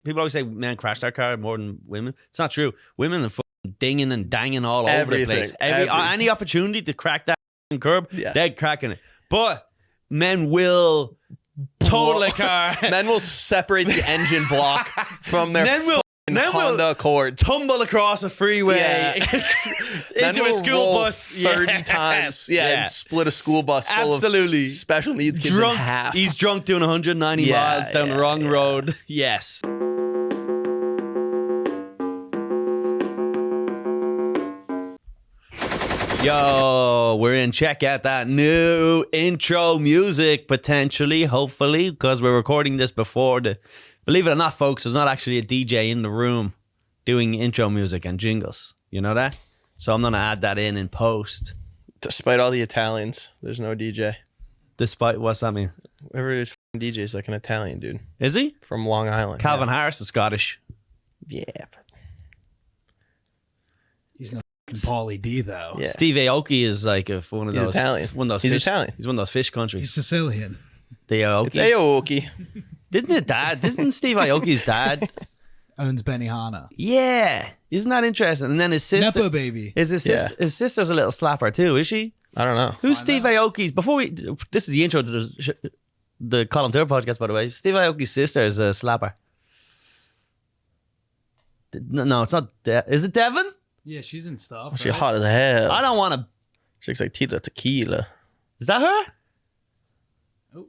People always say men crash their car more than women. It's not true. Women are fucking dinging and danging all over the place. Any opportunity to crack that curb, they're cracking it. But men will total a car. Men will separate the engine block from their Honda Accord. Tumble across a freeway into a school bus 30 times. And split a school bus full of special needs kids in half. He's drunk doing 190 miles down the wrong road. Yes. Yo, we're in. Check out that new intro music, potentially, hopefully, because we're recording this before the... Believe it or not, folks, there's not actually a DJ in the room doing intro music and jingles. You know that? So I'm going to add that in post. Despite all the Italians, there's no DJ. Despite, what's that mean? Whoever is DJ is like an Italian dude. Is he? From Long Island. Calvin Harris is Scottish. Yeah. He's not Pauly D, though. Yeah. Steve Aoki is like one of those... Italian. He's Italian. He's one of those fish countries. He's Sicilian. The Aoki. It's Aoki. Isn't Steve Aoki's dad... Owns Benihana. Yeah. Isn't that interesting? And then his sister... Nepo baby. His sister's a little slapper too, is she? I don't know. Who's Steve Aoki's... This is the intro to the Colum Tyrrell Podcast, by the way. Steve Aoki's sister is a slapper. No, it's not... Is it Devon? Yeah, she's in stuff. She's hot as hell. I don't want to... She looks like Tita Tequila. Is that her? Oh.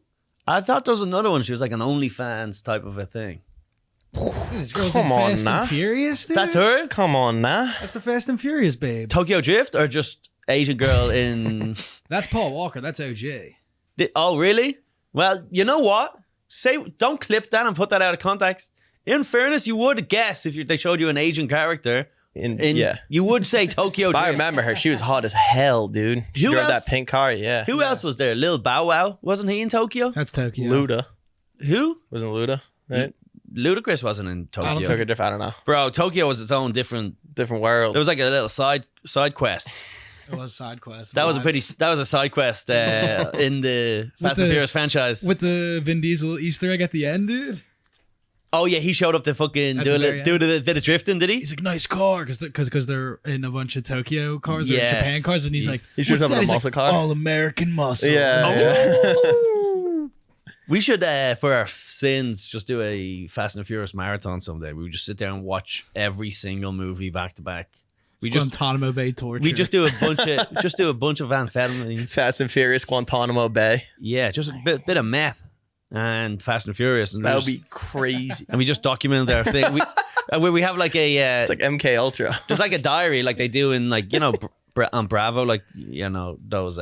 I thought there was another one. She was like an OnlyFans type of a thing. This girl's in Fast and Furious, dude? That's her? Come on, nah. That's the Fast and Furious, babe. Tokyo Drift or just Asian girl in... That's Paul Walker. That's OJ. Oh, really? Well, you know what? Don't clip that and put that out of context. In fairness, you would guess if they showed you an Asian character. You would say Tokyo Drift. I remember her. She was hot as hell, dude. She drove that pink car, yeah. Who else was there? Lil Bow Wow? Wasn't he in Tokyo? That's Tokyo. Luda. Who? Wasn't Luda, right? Ludacris wasn't in Tokyo. I don't know. Bro, Tokyo was its own different world. It was like a little side quest. It was a side quest. That was a side quest in the Fast and Furious franchise. With the Vin Diesel Easter egg at the end, dude. Oh yeah, he showed up to fucking do a bit of drifting, did he? He's like, nice car, because they're in a bunch of Tokyo cars or Japan cars, and he's like, he shows up in a muscle car. All American muscle. Yeah. We should, for our sins, just do a Fast and Furious marathon someday. We would just sit there and watch every single movie back to back. Guantanamo Bay torture. We just do a bunch of amphetamines. Fast and Furious Guantanamo Bay. Yeah, just a bit of meth and Fast and Furious. And that would be crazy. And we just document their thing. We have like a... it's like MK Ultra. Just like a diary like they do in like, on Bravo, like, those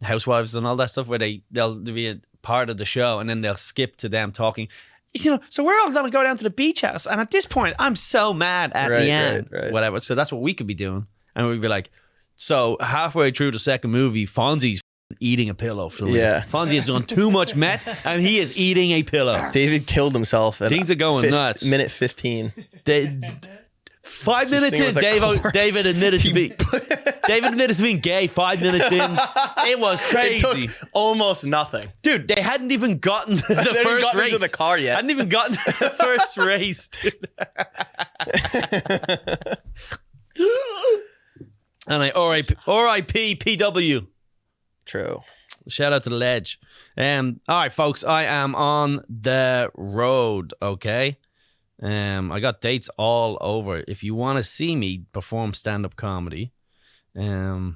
housewives and all that stuff where they'll be a part of the show and then they'll skip to them talking. So we're all going to go down to the beach house. And at this point, I'm so mad at the end. Right. Whatever. So that's what we could be doing. And we'd be like, so halfway through the second movie, Fonzie's eating a pillow. So Fonzie has done too much meth and he is eating a pillow. David killed himself. Things are going nuts. Minute 15. 5 minutes in, David admitted to being gay 5 minutes in. It was crazy. It took almost nothing. Dude, they hadn't even gotten to the first race. Into the car yet. Hadn't even gotten to the first race, dude. And R.I.P. PW. True. Shout out to the Ledge. All right, folks, I am on the road, okay? I got dates all over. If you want to see me perform stand-up comedy, go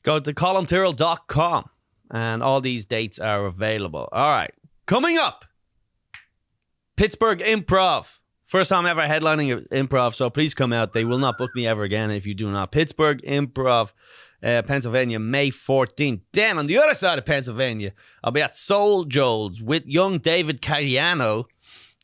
to columtyrrell.com and all these dates are available. All right. Coming up, Pittsburgh Improv. First time ever headlining improv, so please come out. They will not book me ever again if you do not. Pittsburgh Improv, Pennsylvania, May 14th. Then on the other side of Pennsylvania, I'll be at Soul Joel's with young David Cariano.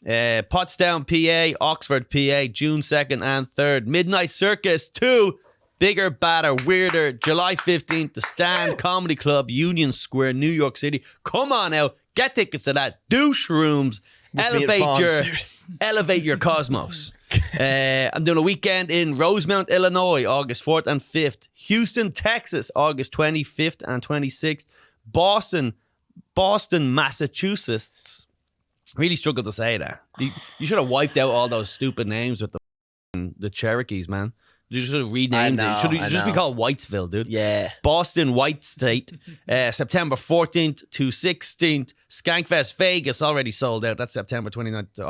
Pottstown, PA, Oxford, PA, June 2nd and 3rd. Midnight Circus 2, Bigger, Badder, Weirder, July 15th, The Stand Comedy Club, Union Square, New York City. Come on out, get tickets to that. Douche Rooms, elevate your cosmos. I'm doing a weekend in Rosemount, Illinois, August 4th and 5th. Houston, Texas, August 25th and 26th. Boston, Massachusetts, Really struggled to say that. You should have wiped out all those stupid names with the Cherokees, man. You should have renamed it. Should just be called Whitesville, dude. Yeah. Boston White State, September 14th to 16th. Skankfest Vegas already sold out. That's September 29th to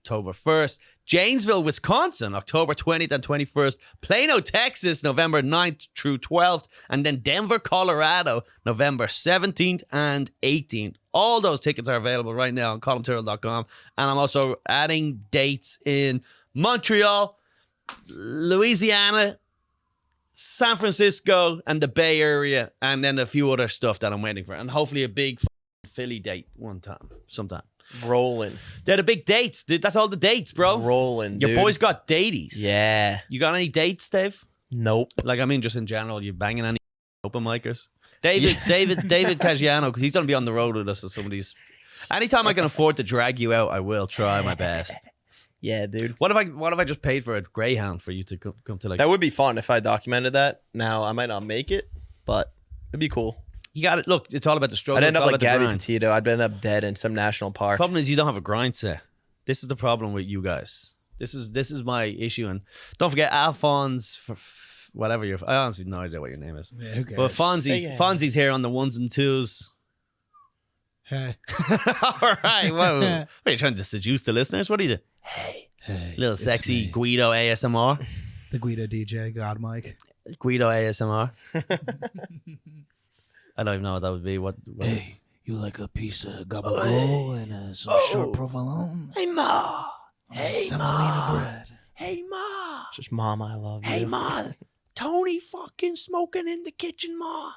October 1st. Janesville, Wisconsin, October 20th and 21st. Plano, Texas, November 9th through 12th. And then Denver, Colorado, November 17th and 18th. All those tickets are available right now on columtyrrell.com. And I'm also adding dates in Montreal, Louisiana, San Francisco, and the Bay Area. And then a few other stuff that I'm waiting for. And hopefully a big Philly date sometime. Rolling. They're the big dates, dude. That's all the dates, bro. Rolling, Your dude. boys got daties. Yeah. You got any dates, Dave? Nope. Like, I mean, just in general, you banging any open micers? David Caggiano, because he's going to be on the road with us. Some of these. Anytime I can afford to drag you out, I will try my best. Yeah, dude. What if I just paid for a Greyhound for you to come to like? That would be fun if I documented that. Now I might not make it, but it'd be cool. You got it. Look, it's all about the struggle. I'd end It's up all like about the Gabby grind. Petito. I'd end up dead in some national park. Problem is you don't have a grind set. This is the problem with you guys. This is my issue. And don't forget Alphonse, whatever your. I honestly have no idea what your name is. Yeah, who cares? But Fonzie's here on the ones and twos. Hey. All right. Whoa. What are you trying to seduce the listeners? What are you doing? Hey. Little it's sexy me. Guido ASMR. The Guido DJ, God Mike. Guido ASMR. I don't even know what that would be. What's it? Hey, you like a piece of gabagool and some sharp provolone? Hey, Ma. Hey, Semolina bread. Hey, Ma. Just Mama, I love you. Hey, Ma. Tony fucking smoking in the kitchen, Ma.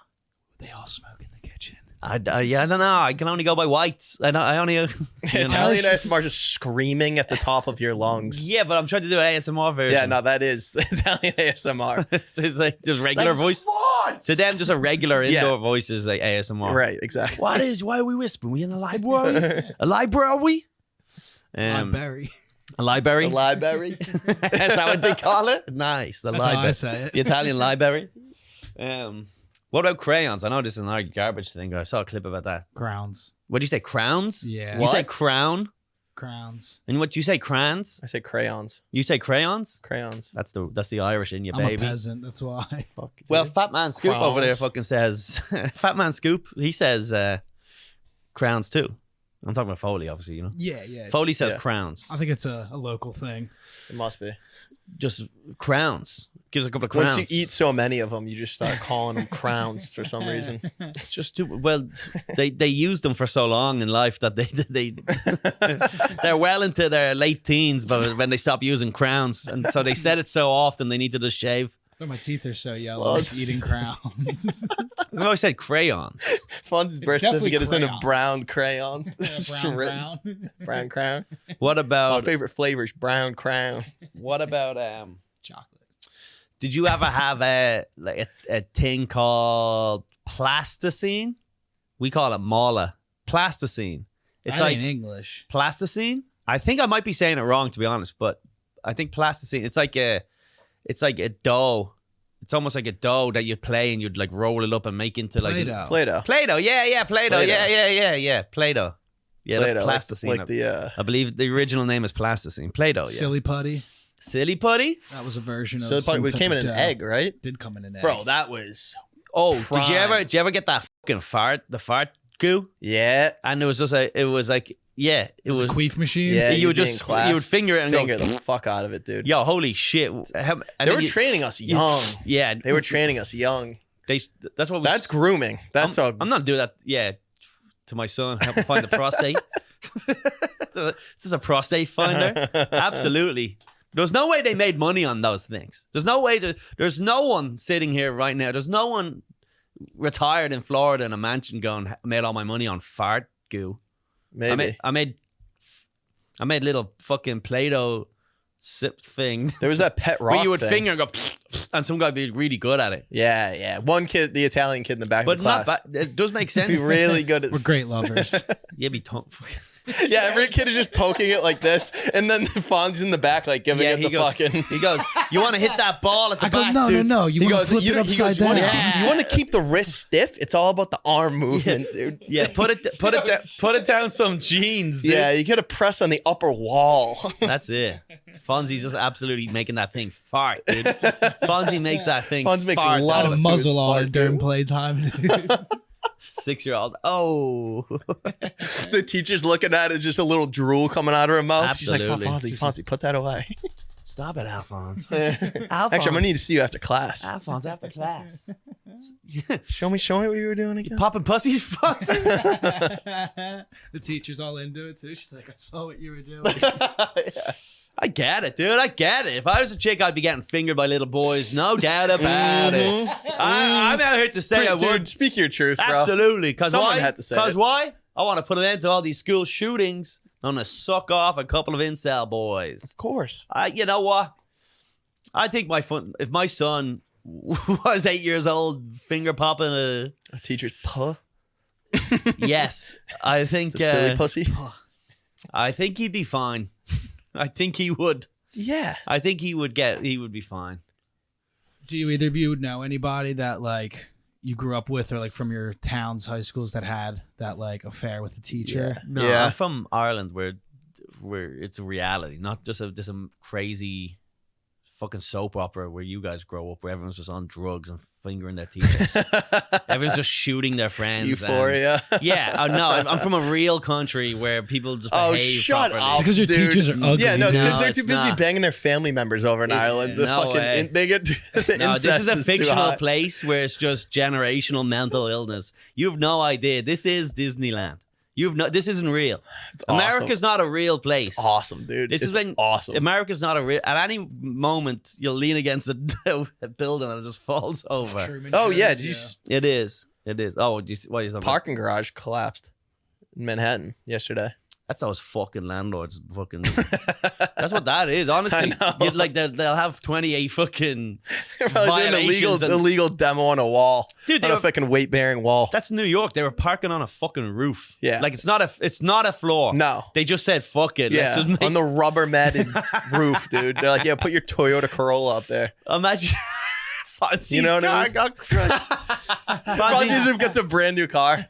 They all smoke in the kitchen. I don't know. I can only go by whites. I only. Italian ASMR just screaming at the top of your lungs. Yeah, but I'm trying to do an ASMR version. Yeah, no, that is the Italian ASMR. It's like just regular voice. To them, just a regular indoor voice is like ASMR. Right, exactly. Why are we whispering? We in the library? A library? Library. A library? The library. Is that what they call it? Nice. The That's how I library. say it. The Italian library. What about crayons? I know this is another garbage thing. I saw a clip about that. Crowns. What did you say? Crowns? Yeah. You say crown? Crowns. And what you say? Crayons? I say crayons. You say crayons? Crayons. That's the Irish in you, I'm baby. a peasant, that's why. Fuck. Well, dude. Fat Man Scoop over there Crowns. fucking says Fat Man Scoop. He says crowns too. I'm talking about Foley, obviously. You know. Yeah. Foley says Yeah. crowns. I think it's a local thing. It must be. Just crowns. Gives a couple of crowns. Once you eat so many of them, you just start calling them crowns for some reason. It's just too well. They used them for so long in life that they they're well into their late teens, but when they stop using crowns, and so they said it so often they need to just shave. But my teeth are so yellow. Well, I'm just eating crowns. I always said crayons. Fonz's birth definitely certificate is in a crayon. brown crayon. Just brown, written. brown. Brown crown. What My about favorite flavor is brown crown. Chocolate. Did you ever have a thing called plasticine? We call it mala. Plasticine. It's That like ain't English. plasticine. I think I might be saying it wrong, to be honest, but I think plasticine. It's like a dough. It's almost like a dough that you'd play and you'd like roll it up and make into like Play-Doh. Play-Doh. Play-Doh. Yeah, Play-Doh. Play-Doh. Yeah. Play-Doh. Yeah, that's Play-Doh, plasticine. Like the I believe the original name is plasticine. Play-Doh. Yeah. Silly putty. Silly putty. That was a version of so some it type came in of an dough. egg, right? Did come in an egg. Bro, that was Oh, Prime. did you ever get that fucking fart? The fart goo. yeah. And it was just it was like it It was a queef machine. Yeah, you you'd would be in just class, you would finger it and finger go. the fuck out of it, dude. Yo, holy shit! And They then were training us young. Yeah, They were training us young. That's what we. That's grooming. That's I'm not doing that. Yeah, to my son, help him find the prostate. This is a prostate finder. Absolutely. There's no way they made money on those things. There's no way there's no one sitting here right now. There's no one retired in Florida in a mansion going, made all my money on fart goo. Maybe. I made little fucking Play-Doh sip thing. There was that pet rock Where you would thing. finger and go, and some guy would be really good at it. Yeah. One kid, the Italian kid in the back But of the not class. it does make sense. Be really good at We're great lovers. Yeah, be Yeah, every kid is just poking it like this, and then Fonzie's in the back, like giving it the fucking. He goes, "You want to hit that ball at the back, no, dude?" No. You want to flip it upside down. You want to keep the wrist stiff? It's all about the arm movement, dude. Yeah, put it down some jeans, dude. Yeah, you got to press on the upper wall. That's it. Fonzie's just absolutely making that thing fart, dude. Fonzie makes that thing fart. Fonzie makes a lot of muzzle on her during playtime. 6-year-old. Oh. The teacher's looking at it, just a little drool coming out of her mouth. Absolutely. She's like, Fonzie, put that away. Stop it, Alphonse. Actually, I'm gonna need to see you after class. Alphonse, after class. Show me what you were doing again. Popping pussies, Fonzie. The teacher's all into it too. She's like, I saw what you were doing. Yeah. I get it, dude. I get it. If I was a chick, I'd be getting fingered by little boys. No doubt about it. I'm out here to say I would. Dude, speak your truth, bro. Absolutely. Because Someone why? had to say Because it. why? I want to put an end to all these school shootings. I'm going to suck off a couple of incel boys. Of course. You know what? I think if my son was 8 years old, finger popping A teacher's puh. yes, I think The silly pussy. I think he'd be fine. I think he would. Yeah. I think he would be fine. Do you either of you know anybody that like you grew up with or like from your towns, high schools that had that like affair with the teacher? No, Yeah. I'm from Ireland where it's a reality, not just a crazy fucking soap opera where you guys grow up where everyone's just on drugs and fingering their teachers. Everyone's just shooting their friends. Euphoria. Yeah, no, I'm from a real country where people just behave shut properly. up, Because your dude. teachers are ugly. Yeah, no, it's because they're it's too busy not. banging their family members over in Ireland. The no way. they get the No, this incest is a too fictional high. place where it's just generational mental illness. You have no idea. This is Disneyland. This isn't real. It's America's not a real place. It's awesome, dude. This It's is when awesome. America's not a real. At any moment, you'll lean against a building and it just falls over. Truman Oh yeah, shows, did you It is. It is. Oh, what are you talking about? parking garage collapsed in Manhattan yesterday. That's those fucking landlords. Fucking. That's what that is. Honestly, I know. Like they'll have 28 fucking They're probably doing violations. illegal demo on a wall. Dude, on a fucking weight bearing wall. That's New York. They were parking on a fucking roof. Yeah. Like it's not a floor. No. They just said fuck it. Let's Yeah, just make- on the rubber matted roof, dude. They're like, yeah, put your Toyota Corolla up there. Imagine. Fonzie's You know what I mean? got crushed. Fonzie gets a brand new car.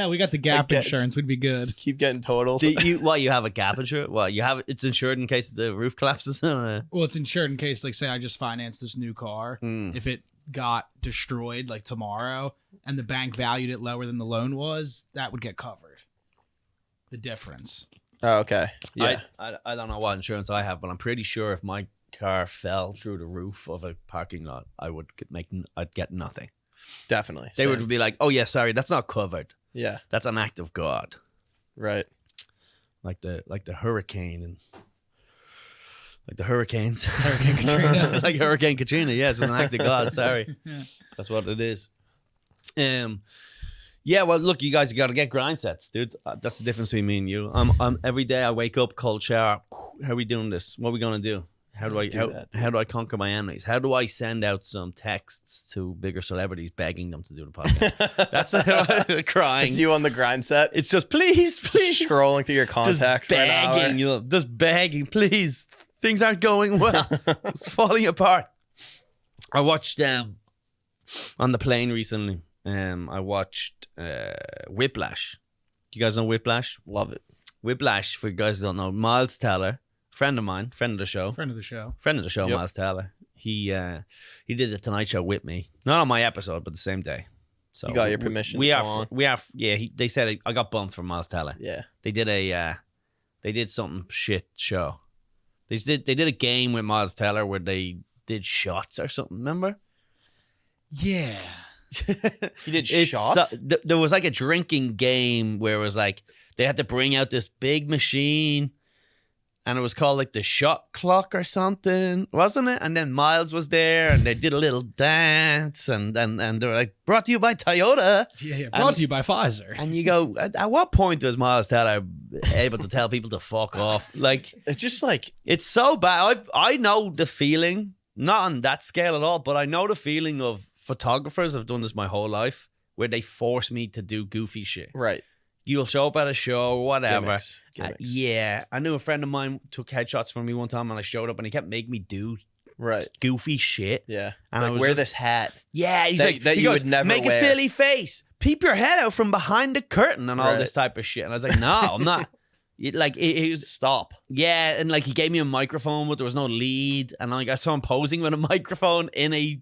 We got the gap Like, insurance. We'd be good. Keep getting totaled. You have a gap insurance? Well, it's insured in case the roof collapses. Well, it's insured in case, like, say I just financed this new car. If it got destroyed like tomorrow and the bank valued it lower than the loan was, that would get covered. The difference. Oh, okay. Yeah. I don't know what insurance I have, but I'm pretty sure if my car fell through the roof of a parking lot, I'd get nothing. Definitely. They Same. would be like, "Oh yeah, sorry, that's not covered. Yeah. That's an act of God." Right. Like the hurricane and like the hurricanes. Hurricane Katrina. Like Hurricane Katrina, yeah, it's an act of God. Sorry. Yeah. That's what it is. Yeah, well, look, you guys got to get grind sets, dude. That's the difference between me and you. Every day I wake up, cold shower. How are we doing this? What are we gonna do? How do I conquer my enemies? How do I send out some texts to bigger celebrities begging them to do the podcast? That's crying. It's you on the grind set. It's just please, Scrolling through your contacts just for an hour. begging, just begging, please. Things aren't going well. It's falling apart. I watched on the plane recently. I watched Whiplash. Do you guys know Whiplash? Love it. Whiplash, for you guys who don't know, Miles Teller, friend of mine, friend of the show, Yep. Miles Teller. He did the Tonight Show with me, not on my episode, but the same day. So You got your permission We to are. go on? We are. Yeah. They said I got bumped from Miles Teller. Yeah. They did they did something shit show. They did a game with Miles Teller where they did shots or something. Remember? Yeah. You did shots? There was like a drinking game where it was like they had to bring out this big machine and it was called like the shot clock or something, wasn't it? And then Miles was there and they did a little dance and they were like, brought to you by Toyota. Yeah. Brought to you by Pfizer. And you go, at what point was Miles Teller able to tell people to fuck off? Like, It's just like, it's so bad. I know the feeling, not on that scale at all, but I know the feeling of photographers. I've done this my whole life where they force me to do goofy shit. right. you'll show up at a show or whatever. Gimmicks. Yeah, I knew a friend of mine took headshots from me one time, and I showed up, and he kept making me do goofy shit. Yeah, and like, I was wear this hat. Yeah, he's that he you goes, would never make wear. a silly face, peep your head out from behind the curtain, and all this type of shit. And I was like, no, I'm not. Like it was Stop. Yeah, and like he gave me a microphone, but there was no lead, and like I saw him posing with a microphone in a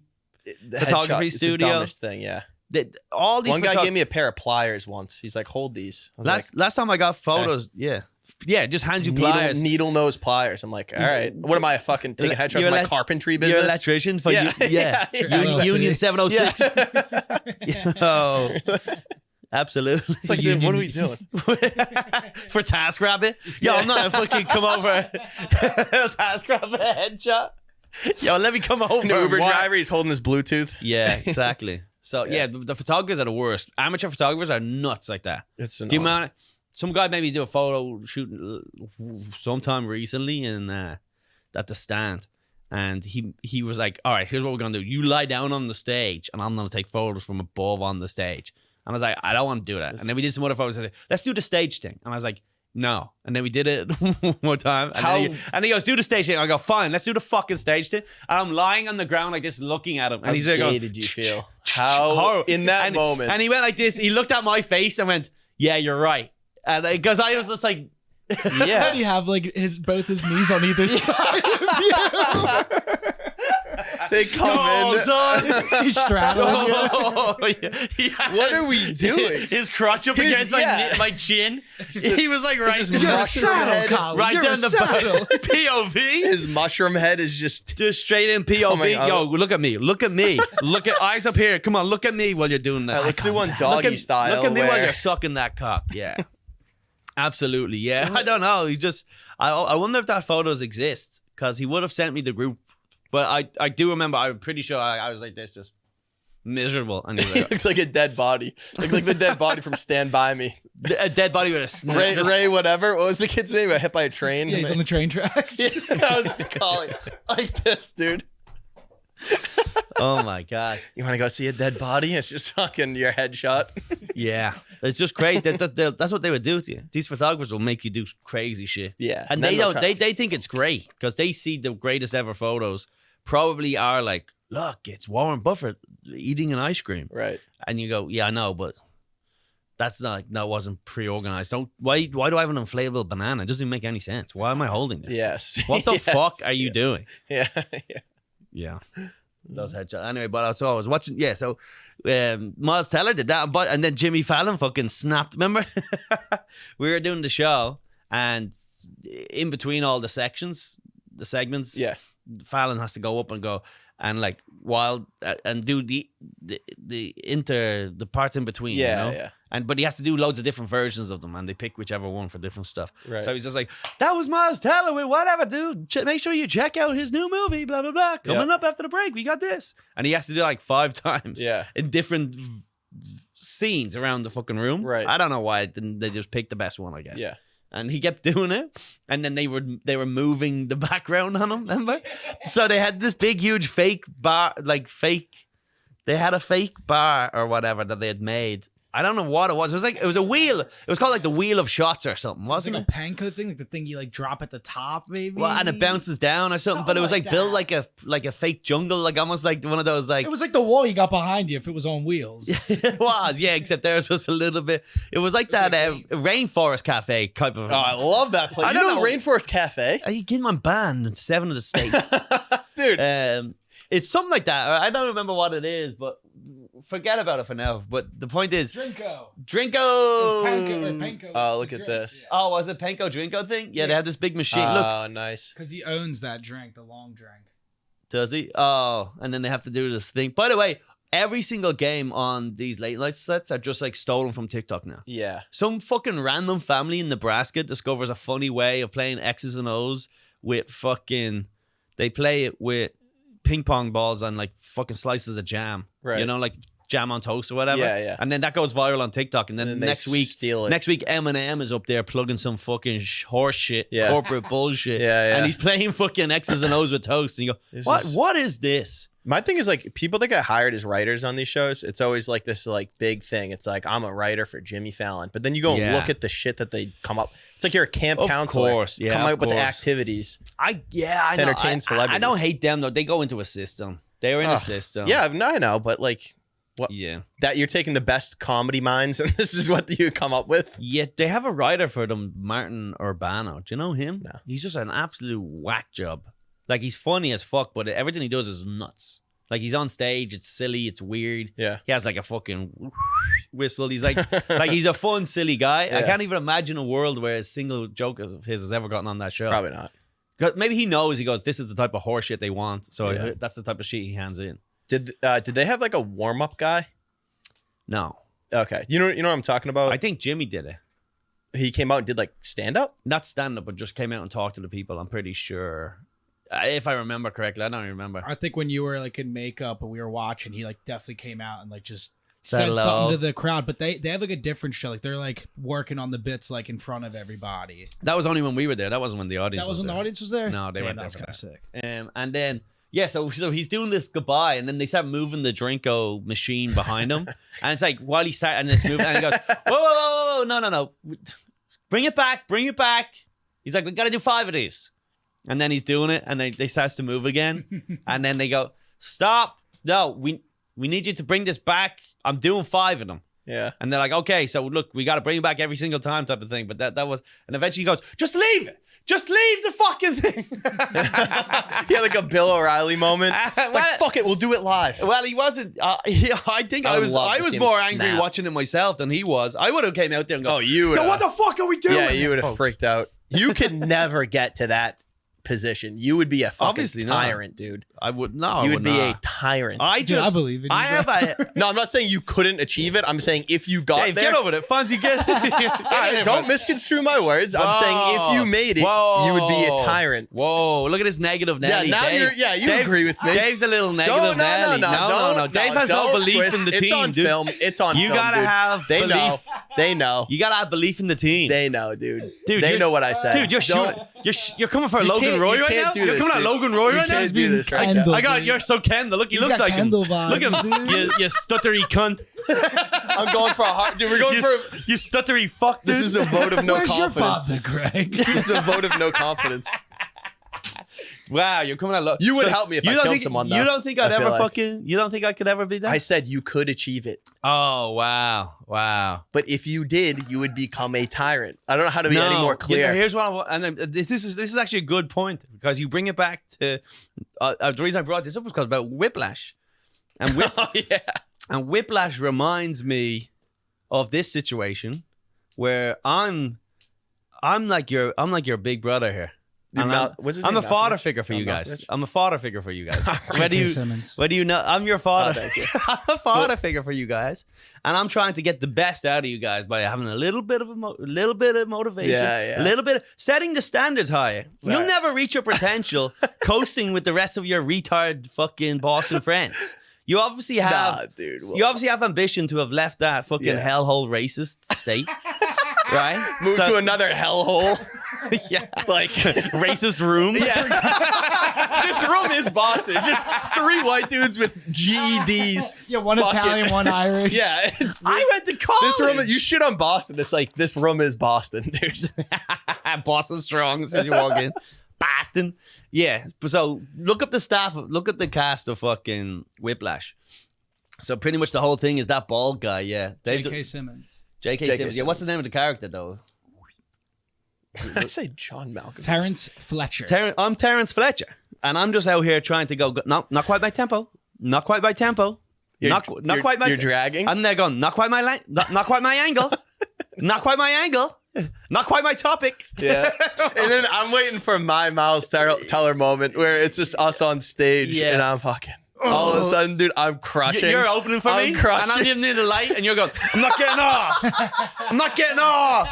photography studio. It's the dumbest thing, yeah. All these One guy gave me a pair of pliers once. He's like, "Hold these." I was last time I got photos, just hands you needle, pliers, needle nose pliers. I'm like, all right, what am I fucking taking headshots of my carpentry business? You're an electrician for Union 706. Oh, absolutely. It's like, dude, what are we doing? For TaskRabbit? Yo, I'm not a fucking come over. TaskRabbit headshot. Yo, let me come over. An Uber driver, he's holding his Bluetooth. Yeah, exactly. So yeah, the photographers are the worst. Amateur photographers are nuts like that. It's do you mind? Some guy made me do a photo shoot sometime recently at the stand, and he was like, "All right, here's what we're gonna do. You lie down on the stage, and I'm gonna take photos from above on the stage." And I was like, "I don't want to do that." And then we did some other photos. I said, "Let's do the stage thing." And I was like, "No." And then we did it one more time. And he goes, "Do the stage thing." I go, "Fine, let's do the fucking stage thing." And I'm lying on the ground like this, looking at him. And he's like, "How gay did you feel? How in that moment?" And he went like this. He looked at my face and went, "Yeah, you're right." And because I was just like, "Yeah." How do you have like both his knees on either side of you? They come in. Son. He's straddling you. What are we doing? His crotch up against my chin. He was like right down the POV. His mushroom head is just straight in POV. Yo, look at me. Look at me. Look at eyes up here. Come on, look at me while you're doing that. Let's do one doggy style. Look at me while you're sucking that cock. Yeah. Absolutely. Yeah. I don't know. He just I wonder if that photos exist, because he would have sent me the group. But I do remember, I'm pretty sure I was like this, just miserable. And he looks like a dead body. Like the dead body from Stand By Me. A dead body with a snap. Ray, whatever. What was the kid's name? Got hit by a train? Yeah, he's on the train tracks. Yeah, I was calling like this, dude. Oh my God. You want to go see a dead body? It's just fucking your headshot. Yeah. It's just crazy. That's what they would do to you. These photographers will make you do crazy shit. Yeah. And they think it's great, because they see the greatest ever photos probably are like, look, it's Warren Buffett eating an ice cream. Right. And you go, yeah, I know, but that wasn't pre-organized. Why do I have an inflatable banana? It doesn't even make any sense. Why am I holding this? Yes. What the fuck are you doing? Yeah. Yeah. Those headshots. Anyway, but I was watching. Yeah, so Miles Teller did that, and then Jimmy Fallon fucking snapped. Remember, we were doing the show, and in between all the segments, yeah, Fallon has to go up and go and like and do the parts in between. Yeah, you know? Yeah. But he has to do loads of different versions of them, and they pick whichever one for different stuff. Right. So he's just like, that was Miles Teller with whatever, dude. Make sure you check out his new movie, blah, blah, blah. Coming up after the break, we got this. And he has to do like 5 times in different scenes around the fucking room. Right. I don't know why they just picked the best one, I guess. Yeah. And he kept doing it, and then they were moving the background on him, remember? So they had this big, huge fake bar, they had a fake bar or whatever that they had made. I don't know what it was. It was a wheel. It was called like the wheel of shots or something, wasn't it? Like a panko thing, like the thing you like drop at the top, maybe. Well, and it bounces down or something. But it was like built like a fake jungle, like almost like one of those like. It was like the wall you got behind you if it was on wheels. It was, yeah. Except theirs was a little bit. It was like that Rainforest Cafe type of. Oh, I love that place. You know Rainforest Cafe? You give my band in 7 of the states, dude. It's something like that. I don't remember what it is, but. Forget about it for now. But the point is, Drinko. Panko. Oh, look at this. Yeah. Oh, was it Panko Drinko thing? Yeah, they had this big machine. Oh, nice. Because he owns that drink, the long drink. Does he? Oh, and then they have to do this thing. By the way, every single game on these late night sets are just like stolen from TikTok now. Yeah. Some fucking random family in Nebraska discovers a funny way of playing X's and O's with fucking. They play it with ping pong balls and like fucking slices of jam. Right. You know, like jam on toast or whatever. Yeah, yeah. And then that goes viral on TikTok. And then next week, Eminem is up there plugging some fucking horse shit, corporate bullshit. Yeah. And he's playing fucking X's and O's with toast. And you go, what is this? My thing is like people that get hired as writers on these shows, it's always like this like big thing. It's like I'm a writer for Jimmy Fallon, but then you go and look at the shit that they come up. It's like you're a camp counselor. Of course, yeah. Come up with the activities. I know. Entertain celebrities. I don't hate them though. They go into a system. They were in a system. Yeah, I know, but like, what? Yeah, that you're taking the best comedy minds, and this is what you come up with. Yeah, they have a writer for them, Martin Urbano. Do you know him? No. He's just an absolute whack job. Like he's funny as fuck, but everything he does is nuts. Like he's on stage, it's silly, it's weird. Yeah, he has like a fucking whistle. He's like he's a fun, silly guy. Yeah. I can't even imagine a world where a single joke of his has ever gotten on that show. Probably not. Maybe he knows. He goes, "This is the type of horse shit they want." So that's the type of shit he hands in. Did they have like a warm up guy? No. Okay, you know what I'm talking about. I think Jimmy did it. He came out and did like stand up. Not stand up, but just came out and talked to the people. I'm pretty sure. If I remember correctly, I don't remember. I think when you were like in makeup and we were watching, he like definitely came out and like just said something to the crowd. But they have like a different show. Like they're like working on the bits like in front of everybody. That was only when we were there. That wasn't when the audience. That wasn't the audience was there. No, they weren't there. That was kind of sick. And then so he's doing this goodbye, and then they start moving the Drinko machine behind him, and it's like while he starts and it's moving, and he goes, whoa, no, bring it back. He's like, we got to do 5 of these. And then he's doing it, and they starts to move again. And then they go, stop. No, we need you to bring this back. I'm doing 5 of them. Yeah. And they're like, okay, so look, we got to bring it back every single time type of thing. But that was, and eventually he goes, just leave it. Just leave the fucking thing. He had like a Bill O'Reilly moment. Like, fuck it, we'll do it live. Well, he wasn't. I think I was more angry watching it myself than he was. I would have came out there and go, what the fuck are we doing? Yeah, you would have freaked out. You could never get to that position. You would be a fucking tyrant, dude. I would no. You would be a tyrant. I believe in you. I have a. No, I'm not saying you couldn't achieve it. I'm saying if you got Dave, there. Get over it, Fonzie. Don't misconstrue my words. I'm saying if you made it, you would be a tyrant. Whoa! Look at this negative Nelly. Yeah, now you agree with me. Dave's a little negative Nelly. No. Dave has no belief in the team. It's on film. It's on film. You gotta have belief. They know. You gotta have belief in the team. They know, dude. They know what I said. Dude, you're coming for Logan Roy right now. You're coming at Logan Roy right now. You can't do this right now. I got you're so Kendall. Look, he looks like him. Look at him. You stuttery cunt. I'm going for a hard. Dude, we're going for you stuttery fuck. This is a vote of no confidence. Where's your father, Greg? This is a vote of no confidence. Wow, you're coming out. You would help me if I killed someone. Though. You don't think I'd ever fucking? You don't think I could ever be that? I said you could achieve it. Oh wow. But if you did, you would become a tyrant. I don't know how to be any more clear. Here's what I want, and this is actually a good point because you bring it back to the reason I brought this up was because about Whiplash, and and Whiplash reminds me of this situation where I'm like your big brother here. I'm a father figure for you guys. I'm a father figure for you guys. Whether you know, I'm your father. Thank you. I'm a father figure for you guys, and I'm trying to get the best out of you guys by having a little bit of motivation, a little bit of setting the standards higher. Right. You'll never reach your potential coasting with the rest of your retard fucking Boston friends. You obviously have, you obviously have ambition to have left that fucking hellhole racist state, right? Move to another hellhole. Yeah, like racist room. Yeah, this room is Boston. It's just 3 white dudes with GEDs. Yeah, one Italian, one Irish. Yeah, I went to college. This room, you shit on Boston. It's like this room is Boston. There's Boston strong as you walk in. Boston. Yeah. So look up the staff. Look at the cast of fucking Whiplash. So pretty much the whole thing is that bald guy. Yeah, J.K. Simmons. J.K. Simmons. Yeah. What's the name of the character though? I say John Malcolm. Terrence Fletcher. I'm Terrence Fletcher, and I'm just out here trying to go. Not quite my tempo. Not quite my tempo. Not quite my. You're dragging. I'm there going. Not quite my not quite my angle. Not quite my angle. Not quite my topic. Yeah. And then I'm waiting for my Miles Teller moment where it's just us on stage and I'm fucking. All of a sudden, dude, I'm crushing. You're opening for me, crushing. and I'm giving you the light, and you're going, I'm not getting off. I'm not getting off.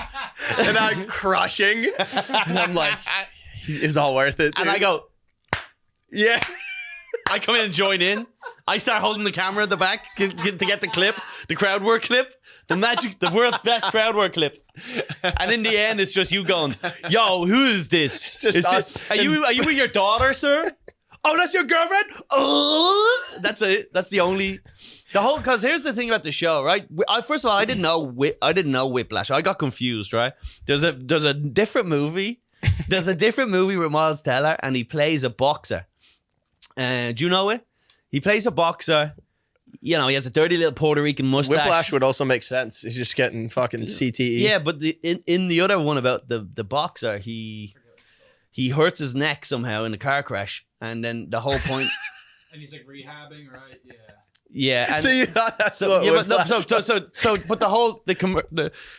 And I'm crushing. And I'm like, it's all worth it, dude. And I go, yeah. I come in and join in. I start holding the camera at the back to get the clip, the crowd work clip, the world's best crowd work clip. And in the end, it's just you going, yo, who is this? It's just us. Are you with your daughter, sir? oh, that's your girlfriend? That's it. That's the only. Because here's the thing about the show, right? First of all, I didn't know Whiplash. I got confused, right? There's a different movie. There's a different movie with Miles Teller, and he plays a boxer. Do you know it? He plays a boxer. You know, he has a dirty little Puerto Rican mustache. Whiplash would also make sense. He's just getting fucking CTE. Yeah, but in the other one about the boxer, he hurts his neck somehow in a car crash, and then the whole point. And he's like rehabbing, right? Yeah. Yeah. And so you thought that's so, what yeah, but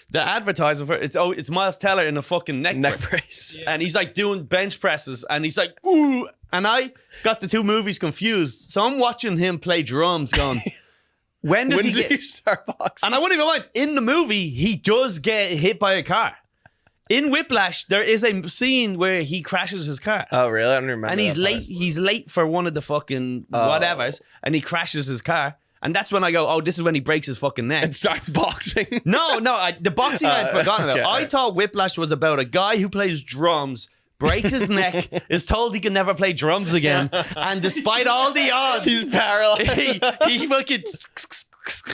the advertisement for it's Miles Teller in a fucking neck brace. Yeah. And he's like doing bench presses, and he's like, ooh. And I got the two movies confused. So I'm watching him play drums going, when does he start boxing? And I wouldn't even mind. In the movie, he does get hit by a car. In Whiplash, there is a scene where he crashes his car. Oh, really? I don't remember. And he's late. He's late for one of the fucking whatevers, and he crashes his car. And that's when I go, oh, this is when he breaks his fucking neck. And starts boxing. No, the boxing I'd forgotten about. I thought Whiplash was about a guy who plays drums, breaks his neck, is told he can never play drums again, and despite all the odds, he's paralyzed. he fucking.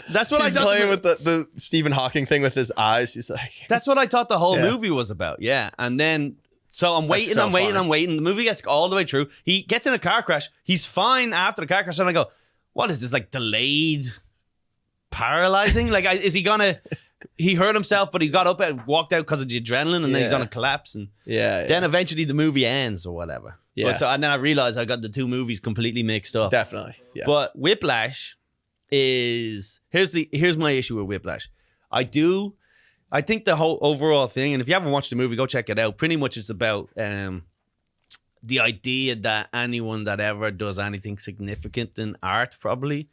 That's what he's I thought. Playing with the Stephen Hawking thing with his eyes. He's like, that's what I thought the whole movie was about. Yeah, and then so I'm waiting. The movie gets all the way through. He gets in a car crash. He's fine after the car crash, and I go, "What is this? Like delayed paralyzing? Like, is he gonna?" He hurt himself, but he got up and walked out because of the adrenaline, and then he's on a collapse, and then eventually the movie ends or whatever. Yeah. And then I realized I got the two movies completely mixed up. Definitely. Yes. But Whiplash is here's my issue with Whiplash. I think the whole overall thing, and if you haven't watched the movie, go check it out. Pretty much it's about the idea that anyone that ever does anything significant in art, probably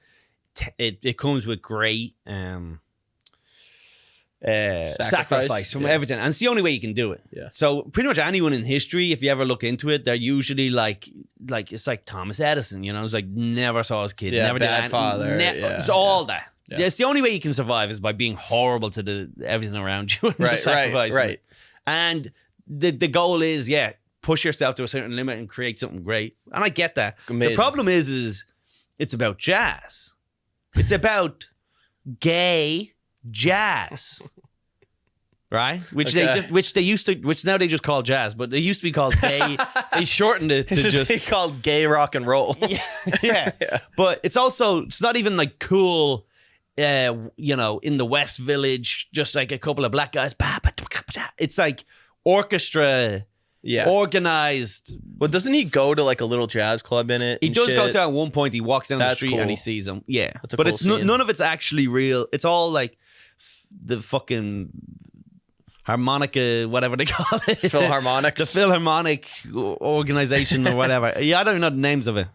it comes with great sacrifice from everything, and it's the only way you can do it. Yeah. So pretty much anyone in history, if you ever look into it, they're usually like it's like Thomas Edison. You know, it's like never saw his kid, never bad did father. It's all that. Yeah. It's the only way you can survive is by being horrible to everything around you and just sacrificing. Right. And the goal is push yourself to a certain limit and create something great. And I get that. Amazing. The problem is it's about jazz. It's about gay jazz. Right? Which now they just call jazz, but they used to be called gay. They shortened it to just be called gay rock and roll. Yeah. But it's not even like cool, you know, in the West Village, just like a couple of black guys. It's like orchestra, organized. But doesn't he go to like a little jazz club in it? He does go to at one point. He walks down the street and he sees them. Yeah. But it's none of it's actually real. It's all like the fucking harmonica, whatever they call it. Philharmonics. The Philharmonic organization or whatever. Yeah, I don't even know the names of it.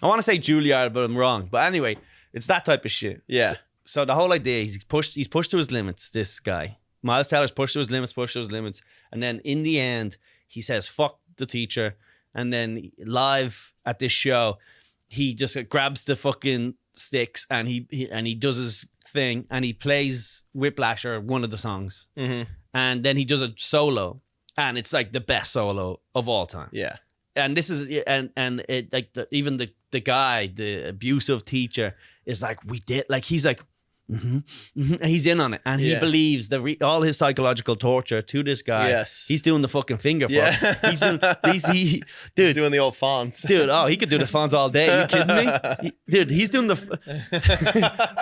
I want to say Juilliard, but I'm wrong. But anyway, it's that type of shit. Yeah. So the whole idea, he's pushed to his limits, this guy. Miles Teller's pushed to his limits. And then in the end, he says, fuck the teacher. And then live at this show, he just grabs the fucking sticks and he does his thing and he plays Whiplash or one of the songs. Mm-hmm. And then he does a solo, and it's like the best solo of all time. Yeah. And this is and it like even the guy, the abusive teacher, is like, we did, like he's like, and he's in on it, and he believes all his psychological torture to this guy. Yes, he's doing the fucking finger. He's doing he's doing the old Fonz. Dude, he could do the Fonz all day. Are you kidding me? Dude, he's doing the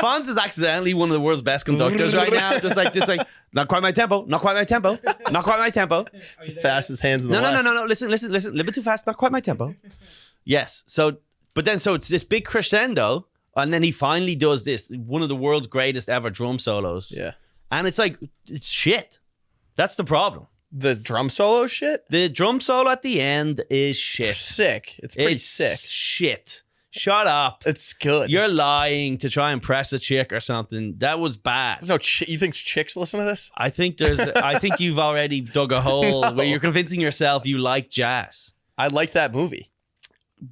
Fonz is accidentally one of the world's best conductors right now. Just like not quite my tempo, not quite my tempo, not quite my tempo. It's the fastest hands in the West. No. Listen, a little bit too fast, not quite my tempo. Yes. So it's this big crescendo. And then he finally does this, one of the world's greatest ever drum solos. Yeah. And it's like, it's shit. That's the problem. The drum solo shit? The drum solo at the end is shit. Sick. It's pretty sick. Shit. Shut up. It's good. You're lying to try and impress a chick or something. That was bad. There's no you think chicks listen to this? I think you've already dug a hole where you're convincing yourself you like jazz. I like that movie.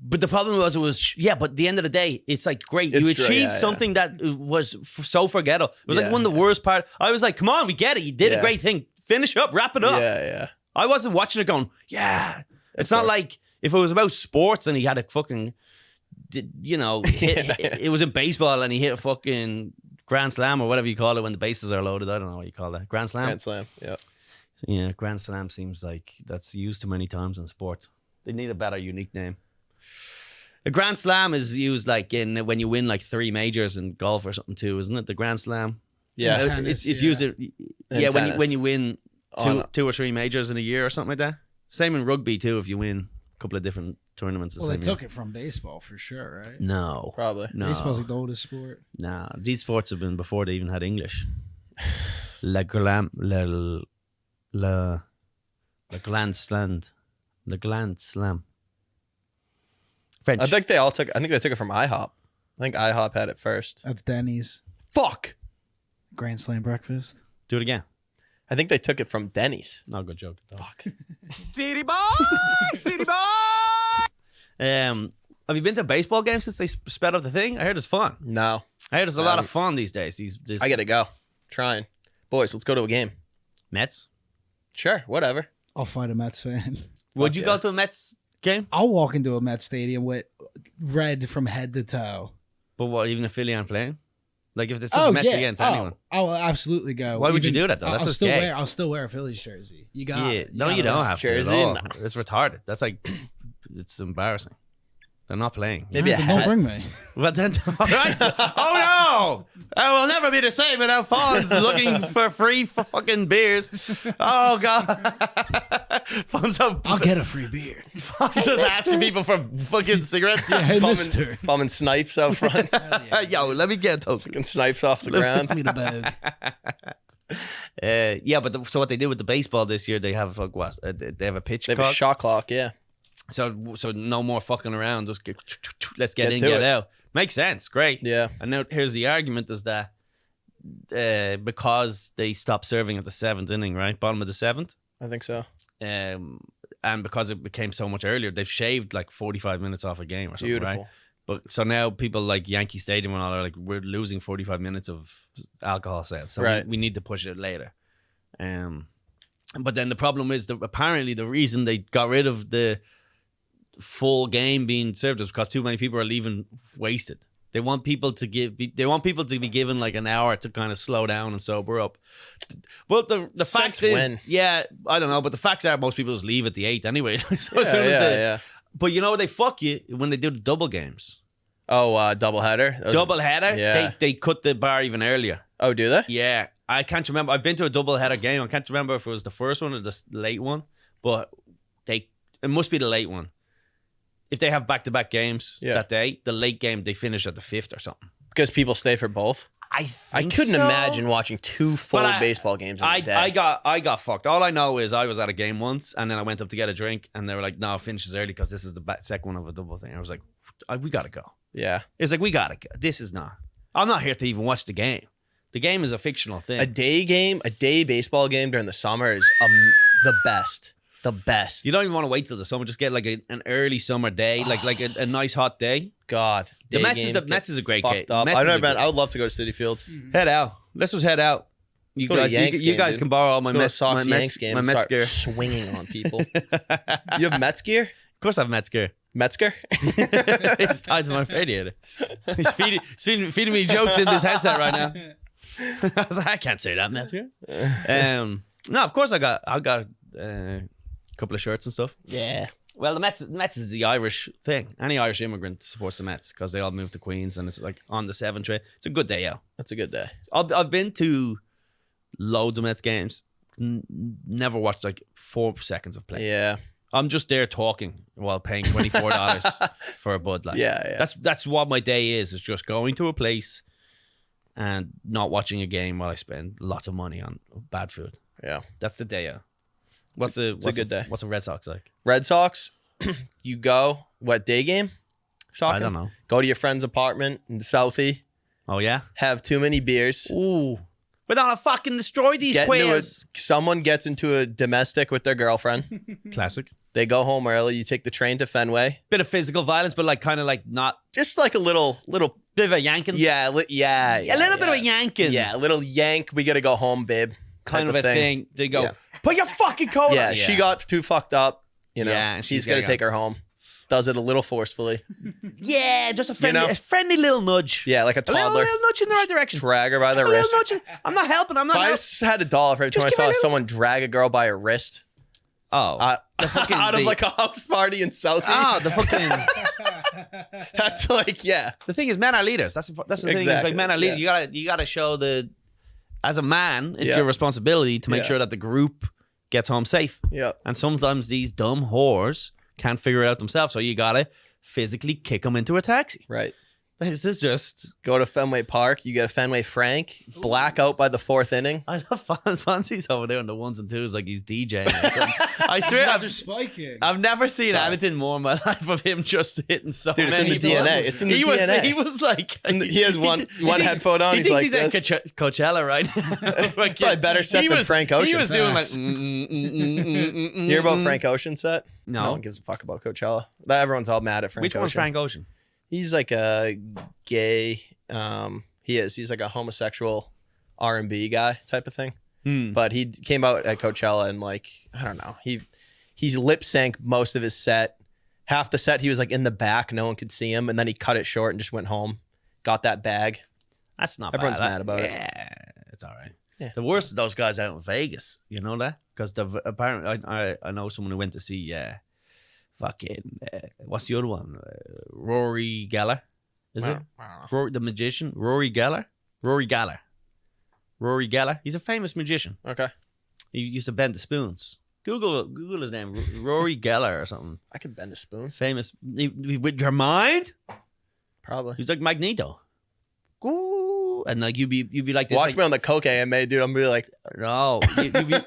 But the problem was, but at the end of the day, it's like great. You achieved something that was so forgettable. It was like one of the worst parts. I was like, come on, we get it. You did a great thing. Finish up, wrap it up. Yeah. I wasn't watching it going, yeah. It's not like If it was about sports and he had a fucking, it was in baseball and he hit a fucking grand slam or whatever you call it when the bases are loaded. I don't know what you call that. Grand slam? Grand slam, yeah. Yeah, grand slam seems like that's used too many times in sports. They need a better, unique name. A grand slam is used like when you win like 3 majors in golf or something too, isn't it? The grand slam. Yeah, tennis, it's used. When you win two or 3 majors in a year or something like that. Same in rugby too. If you win a couple of different tournaments. Well, they took it from baseball for sure, right? No, probably. No. Baseball's like the oldest sport. No, these sports have been before they even had English. Le Grand Slam. French. I think they took it from IHOP. I think IHOP had it first. That's Denny's. Fuck. Grand Slam breakfast. Do it again. I think they took it from Denny's. Not a good joke. Fuck. City boy! City boy! Have you been to a baseball game since they sped up the thing? I heard it's fun. No. I heard it's a lot of fun these days. I gotta go. Trying. Boys, let's go to a game. Mets? Sure, whatever. I'll fight a Mets fan. Would you go to a Mets game? I'll walk into a Mets stadium with red from head to toe. But what, even if Philly aren't playing? Like if it's just Mets against anyone? I'll absolutely go. Why would you do that though? That's just gay. I'll still wear a Phillies jersey. You got it. No, you don't have to jersey. at all. It's retarded. That's like, it's embarrassing. They're not playing. Maybe a hat. Don't bring me. But then, all right. Oh no! I will never be the same without Fawn's looking for free fucking beers. Oh god! Fawn's I'll get a free beer. Fawn's just asking people for fucking cigarettes. Yeah, hey, mister. Bumming snipes out front. Yo, let me get a token. Fucking snipes off the ground. Give me the bag. Yeah, but so what they do with the baseball this year, they have they have a pitch. They have a shot clock. Yeah. So no more fucking around. Just let's get in, to get it. out. Makes sense. Great. Yeah. And now here's the argument: is that because they stopped serving at the 7th inning, right, bottom of the 7th, I think so. and because it became so much earlier, they've shaved like 45 minutes off a game or something. Beautiful. Right? But so now people like Yankee Stadium and all are like, we're losing 45 minutes of alcohol sales, so right. we need to push it later. But then the problem is that apparently the reason they got rid of the full game being served is because too many people are leaving wasted. They want people to be given like an hour to kind of slow down and sober up. Well, the fact is, yeah, I don't know, but the facts are most people just leave at the 8th anyway. So as soon as but you know they fuck you when they do the double games. Oh, doubleheader. Doubleheader. Yeah. They cut the bar even earlier. Oh, do they? Yeah, I can't remember. I've been to a doubleheader game. I can't remember if it was the first one or the late one, but it must be the late one. If they have back-to-back games that day, the late game they finish at the 5th or something. Because people stay for both. I couldn't imagine watching 2 full baseball games in a day. I got fucked. All I know is I was at a game once, and then I went up to get a drink, and they were like, "No, it finishes early because this is the second one of a double thing." I was like, "We gotta go." Yeah, it's like we gotta go. This is not. I'm not here to even watch the game. The game is a fictional thing. A day baseball game during the summer is the best. The best. You don't even want to wait till the summer. Just get like an early summer day, like a nice hot day. God, the Mets is a great game. I've never been. I would love to go to Citi Field. Head out. Let's just head out. You guys can borrow all my Mets game. My Mets gear. Swinging on people. You have Mets gear? Of course, I have Mets gear. Mets gear? It's tied to my radiator. He's feeding me jokes in this headset right now. I was like, I can't say that, Mets gear. No, of course I got a couple of shirts and stuff. Yeah. Well, the Mets is the Irish thing. Any Irish immigrant supports the Mets because they all moved to Queens, and it's like on the 7 train. It's a good day out. That's a good day. I've been to loads of Mets games. Never watched like 4 seconds of play. Yeah. I'm just there talking while paying $24 for a Bud Light. Yeah. That's what my day is just going to a place and not watching a game while I spend lots of money on bad food. Yeah. That's the day out. What's a good day? What's a Red Sox like? Red Sox, you go, what, day game? I don't know. Go to your friend's apartment in Southie. Oh, yeah? Have too many beers. Ooh. We're not gonna fucking destroy these queers. Someone gets into a domestic with their girlfriend. Classic. They go home early. You take the train to Fenway. Bit of physical violence, but like kind of like not. Just like a little bit of a yanking. Yeah. A little bit of a yanking. Yeah, a little yank. We gotta go home, babe. Kind of a thing. They go, put your fucking coat on. Yeah, she got too fucked up. You know, yeah, she's got to take her home. does it a little forcefully. Yeah, just a friendly little nudge. Yeah, like a toddler. A little nudge in the right direction. Drag her by the wrist. I'm not helping. If I just had a dollar for every time I saw someone drag a girl by her wrist. Oh, out of like a house party in Southie. Oh, the fucking. That's like, yeah. The thing is, men are leaders. That's the thing. It's like men are leaders. You gotta show as a man, it's your responsibility to make sure that the group gets home safe. Yeah. And sometimes these dumb whores can't figure it out themselves, so you gotta physically kick them into a taxi. Right. This is just go to Fenway Park. You get a Fenway Frank. Black out by the 4th inning. I love Fonzie's over there on the 1s and 2s like he's DJing. I swear, I've never seen anything more in my life of him just hitting so Dude, many. It's in the DNA. It's in the DNA. He was like, he has one headphone on. He thinks he's like at Coachella right now. Probably better set than Frank Ocean. He was doing like. You hear about Frank Ocean's set? No one gives a fuck about Coachella. Everyone's all mad at Frank Ocean. Which one's Frank Ocean? He's like a gay. He's like a homosexual R&B guy type of thing. But he came out at Coachella and like, I don't know. He lip synced most of his set. Half the set he was like in the back, no one could see him, and then he cut it short and just went home. Got that bag. That's not Everyone's bad. mad about it. Yeah, it's all right. Yeah. The worst of those guys out in Vegas, you know that? Because apparently I know someone who went to see fucking what's the other one? Rory Geller, is it? Rory the magician, Rory Geller. He's a famous magician. Okay. He used to bend the spoons. Google his name, Rory Geller or something. I could bend a spoon. Famous with your mind. Probably. He's like Magneto. Ooh. And like you'd be like this. Watch me on the coke AMA, dude. I'm gonna be like, no. You'd be,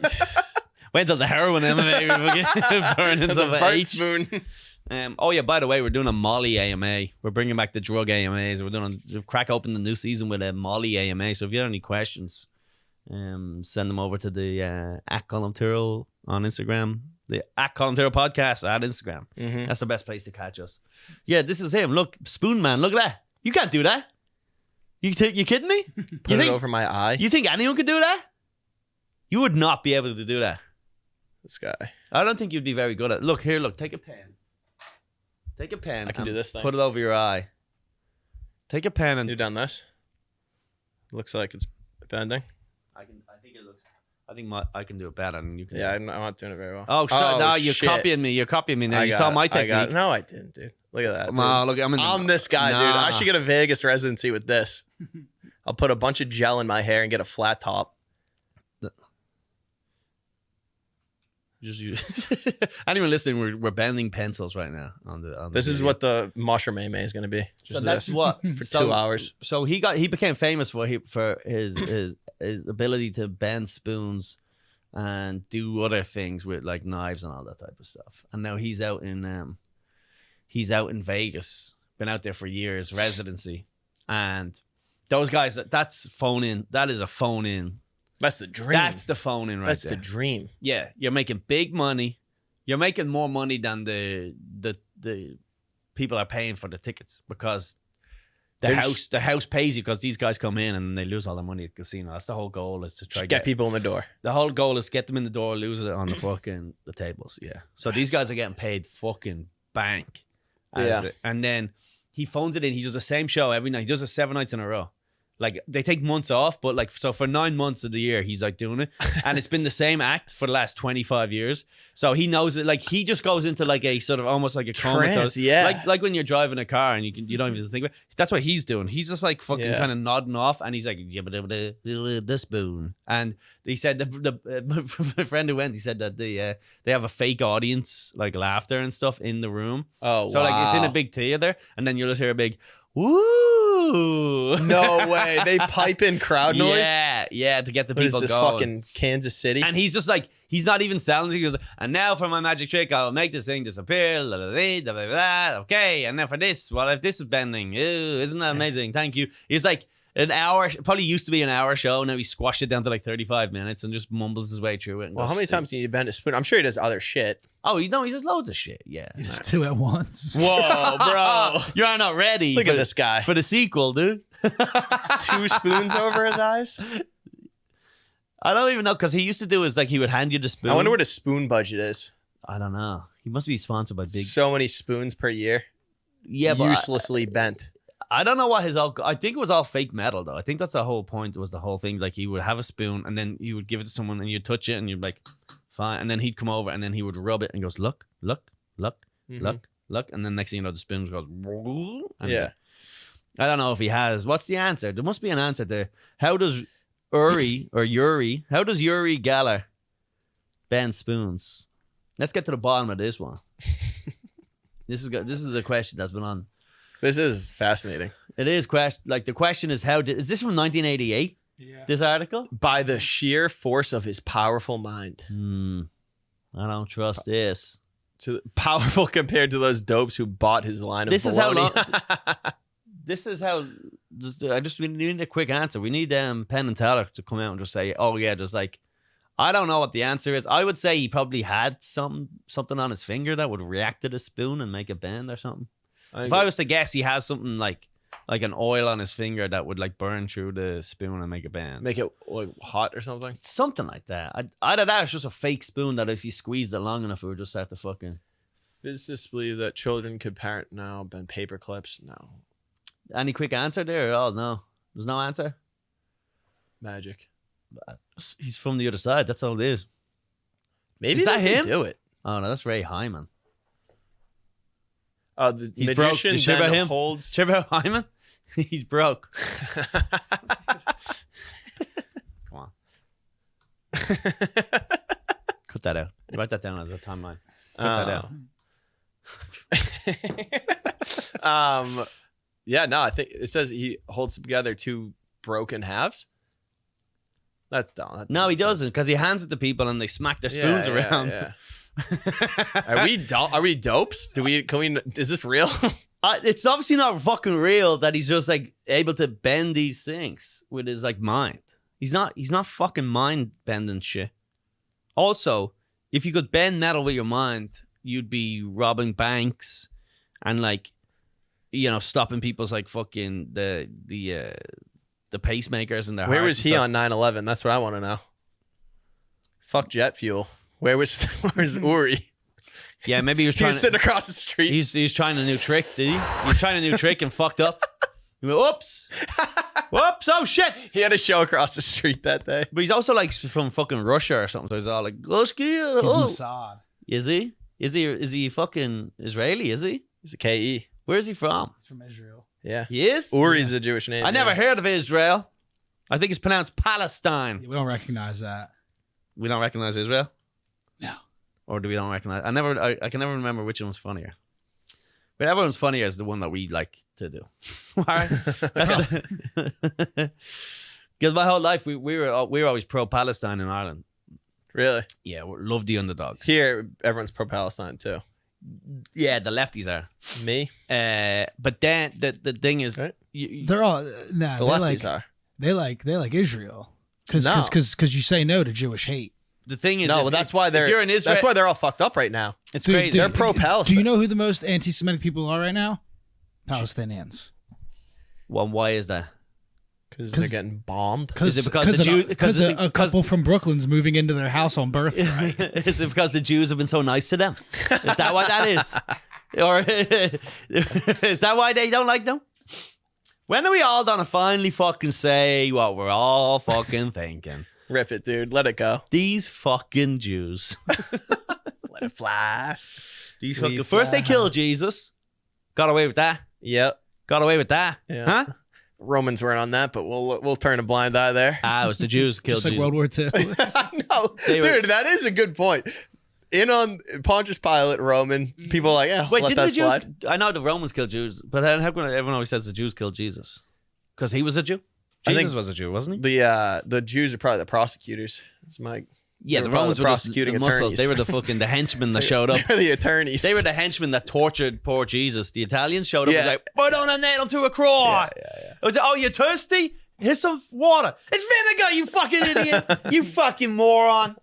wait till the heroin MMA burning some H spoon. Oh yeah, by the way, we're doing a Molly AMA. We're bringing back the drug AMAs. We're crack open the new season with a Molly AMA. So if you have any questions, send them over to the at Colum Tyrrell on Instagram. The at Colum Tyrrell Podcast at Instagram. Mm-hmm. That's the best place to catch us. Yeah, this is him. Look, Spoon Man. Look at that. You can't do that. You kidding me? Put it over my eye. You think anyone could do that? You would not be able to do that. This guy. I don't think you'd be very good at it. Look, here, look. Take a pen. Take a pen. I can do this thing. Put it over your eye. Take a pen and... You done this? Looks like it's bending. I think I can do it better than you can. Yeah, I'm not doing it very well. Oh, no, you're copying me. You're copying me now. You saw my technique. No, I didn't, dude. Look at that. No, look, I'm this guy, dude. I should get a Vegas residency with this. I'll put a bunch of gel in my hair and get a flat top. Anyone listening, we're bending pencils right now on the This is what the mushroom AMA is going to be. So that's what for 2 hours. So he became famous for his ability to bend spoons and do other things with like knives and all that type of stuff. And now he's out in Vegas. Been out there for years, residency. And those guys, that's phone in. That is a phone in. That's the dream. That's the phone in right That's there. the dream. Yeah, you're making big money. You're making more money than the people are paying for the tickets because the house pays you because these guys come in and they lose all their money at the casino. That's the whole goal, is to try to get people in the door. The whole goal is to get them in the door, lose it on the tables. Yeah. So these guys are getting paid fucking bank. And then he phones it in. He does the same show every night. He does it 7 nights in a row. Like, they take months off, but like, so for 9 months of the year, he's like doing it. And it's been the same act for the last 25 years. So he knows it. Like, he just goes into like a sort of almost like a comatose. Yeah. Like when you're driving a car and you don't even think about it. That's what he's doing. He's just like fucking kind of nodding off. And he's like, yeah, but the spoon. And he said, my friend who went, he said that they have a fake audience, like laughter and stuff in the room. Oh, so like, it's in a big theater. And then you'll just hear a big, woo! No way. They pipe in crowd noise? Yeah, to get the people going. What is this, going. fucking Kansas City? And he's just like, he's not even selling it. He goes, and now for my magic trick, I'll make this thing disappear. Okay, and then for this, well, if this is bending, isn't that amazing? Thank you. He's like, an hour, probably used to be an hour show. Now he squashed it down to like 35 minutes and just mumbles his way through it. Well, how many times do you bend a spoon? I'm sure he does other shit. Oh, he does loads of shit. Yeah. You just do it once. Whoa, bro. You're not ready. Look at this guy. For the sequel, dude. 2 spoons over his eyes? I don't even know, because he used to do is like he would hand you the spoon. I wonder what his spoon budget is. I don't know. He must be sponsored by big. So many spoons per year. Yeah, but uselessly bent. I don't know what his I think it was all fake metal though. I think that's the whole point. Was the whole thing like he would have a spoon and then you would give it to someone and you'd touch it and you'd be like, fine, and then he'd come over and then he would rub it and goes, look, and then next thing you know the spoon goes. And yeah. I don't know if he has. What's the answer? There must be an answer there. How does Yuri Geller bend spoons? Let's get to the bottom of this one. This is a question that's been on. This is fascinating. It is question. Like the question is is this from 1988? Yeah. This article? By the sheer force of his powerful mind. I don't trust this. Powerful compared to those dopes who bought his line of This baloney. is how long. This is how. We need a quick answer. We need Penn and Teller to come out and just say, "Oh yeah," just like, I don't know what the answer is. I would say he probably had something on his finger that would react to the spoon and make it bend or something. If I was to guess, he has something like an oil on his finger that would like burn through the spoon and make it bend. Make it like hot or something? Something like that. Either that or it's just a fake spoon that if you squeezed it long enough, it would just start to fucking... Physicists believe that children could parent now, bend paper clips. No. Any quick answer there? Oh, no. There's no answer? Magic. He's from the other side. That's all it is. Maybe is that they him? Do it. Oh, no, that's Ray Hyman. The He's magician broke. then him? holds... Did you hear about Hyman? He's broke. Come on. Cut that out. Write that down as a timeline. Cut that out. Yeah, no, I think it says he holds together two broken halves. That's dumb. No, he doesn't, because he hands it to people and they smack their spoons around. Yeah. Are we dopes? Is this real? It's obviously not fucking real that he's just like able to bend these things with his like mind. He's not fucking mind bending shit. Also, if you could bend metal with your mind, you'd be robbing banks and like, you know, stopping people's like fucking the pacemakers and their Where hearts was he and on 9/11? That's what I want to know. Fuck jet fuel. Where's Uri? Yeah, maybe he was trying. He was sitting across the street. He's trying a new trick, did he? He was trying a new trick and fucked up. He went, whoops. Oh shit. He had a show across the street that day. But he's also like from fucking Russia or something. So he's all like, He's Mossad. Is he? Is he fucking Israeli? Is he? He's a KE. Where is he from? He's from Israel. Yeah. He is? Uri's a Jewish name. I never heard of Israel. I think it's pronounced Palestine. Yeah, we don't recognize that. We don't recognize Israel? No. Or do we don't recognize? I can never remember which one's funnier. But everyone's funnier is the one that we like to do. All right? Because my whole life we were always pro-Palestine in Ireland. Really? Yeah, we love the underdogs. Here, everyone's pro-Palestine too. Yeah, the lefties are. Me? But then the thing is, right? They're all The lefties are. They like Israel because you say no to Jewish hate. The thing is, that's why they're in Israel. That's why they're all fucked up right now. It's crazy. They're pro-Palestine. Do you know who the most anti-Semitic people are right now? Palestinians. Well, why is that? Because they're getting bombed. Is it because the Jews? Because a couple from Brooklyn's moving into their house on birthright. Is it because the Jews have been so nice to them? Is that why that is? Or is that why they don't like them? When are we all gonna finally fucking say what we're all fucking thinking? Rip it, dude. Let it go. These fucking Jews. Let it fly. These fucking... First they killed Jesus. Got away with that. Yep. Got away with that. Yeah. Huh? Romans weren't on that, but we'll turn a blind eye there. It was the Jews killed Just like Jesus. World War II. No, dude, that is a good point. In on Pontius Pilate, Roman, people are like, yeah, wait, let didn't that the Jews? slide. I know the Romans killed Jews, but then how come everyone always says the Jews killed Jesus? Because he was a Jew. Jesus was a Jew, wasn't he? The Jews are probably the prosecutors. It's my Yeah, the Romans were prosecuting the attorneys. They were the fucking henchmen that showed up. They're the attorneys. They were the henchmen that tortured poor Jesus. The Italians showed up and was like, why don't I nail him to a cross? Yeah. It was like, oh, you thirsty? Here's some water. It's vinegar, you fucking idiot. You fucking moron.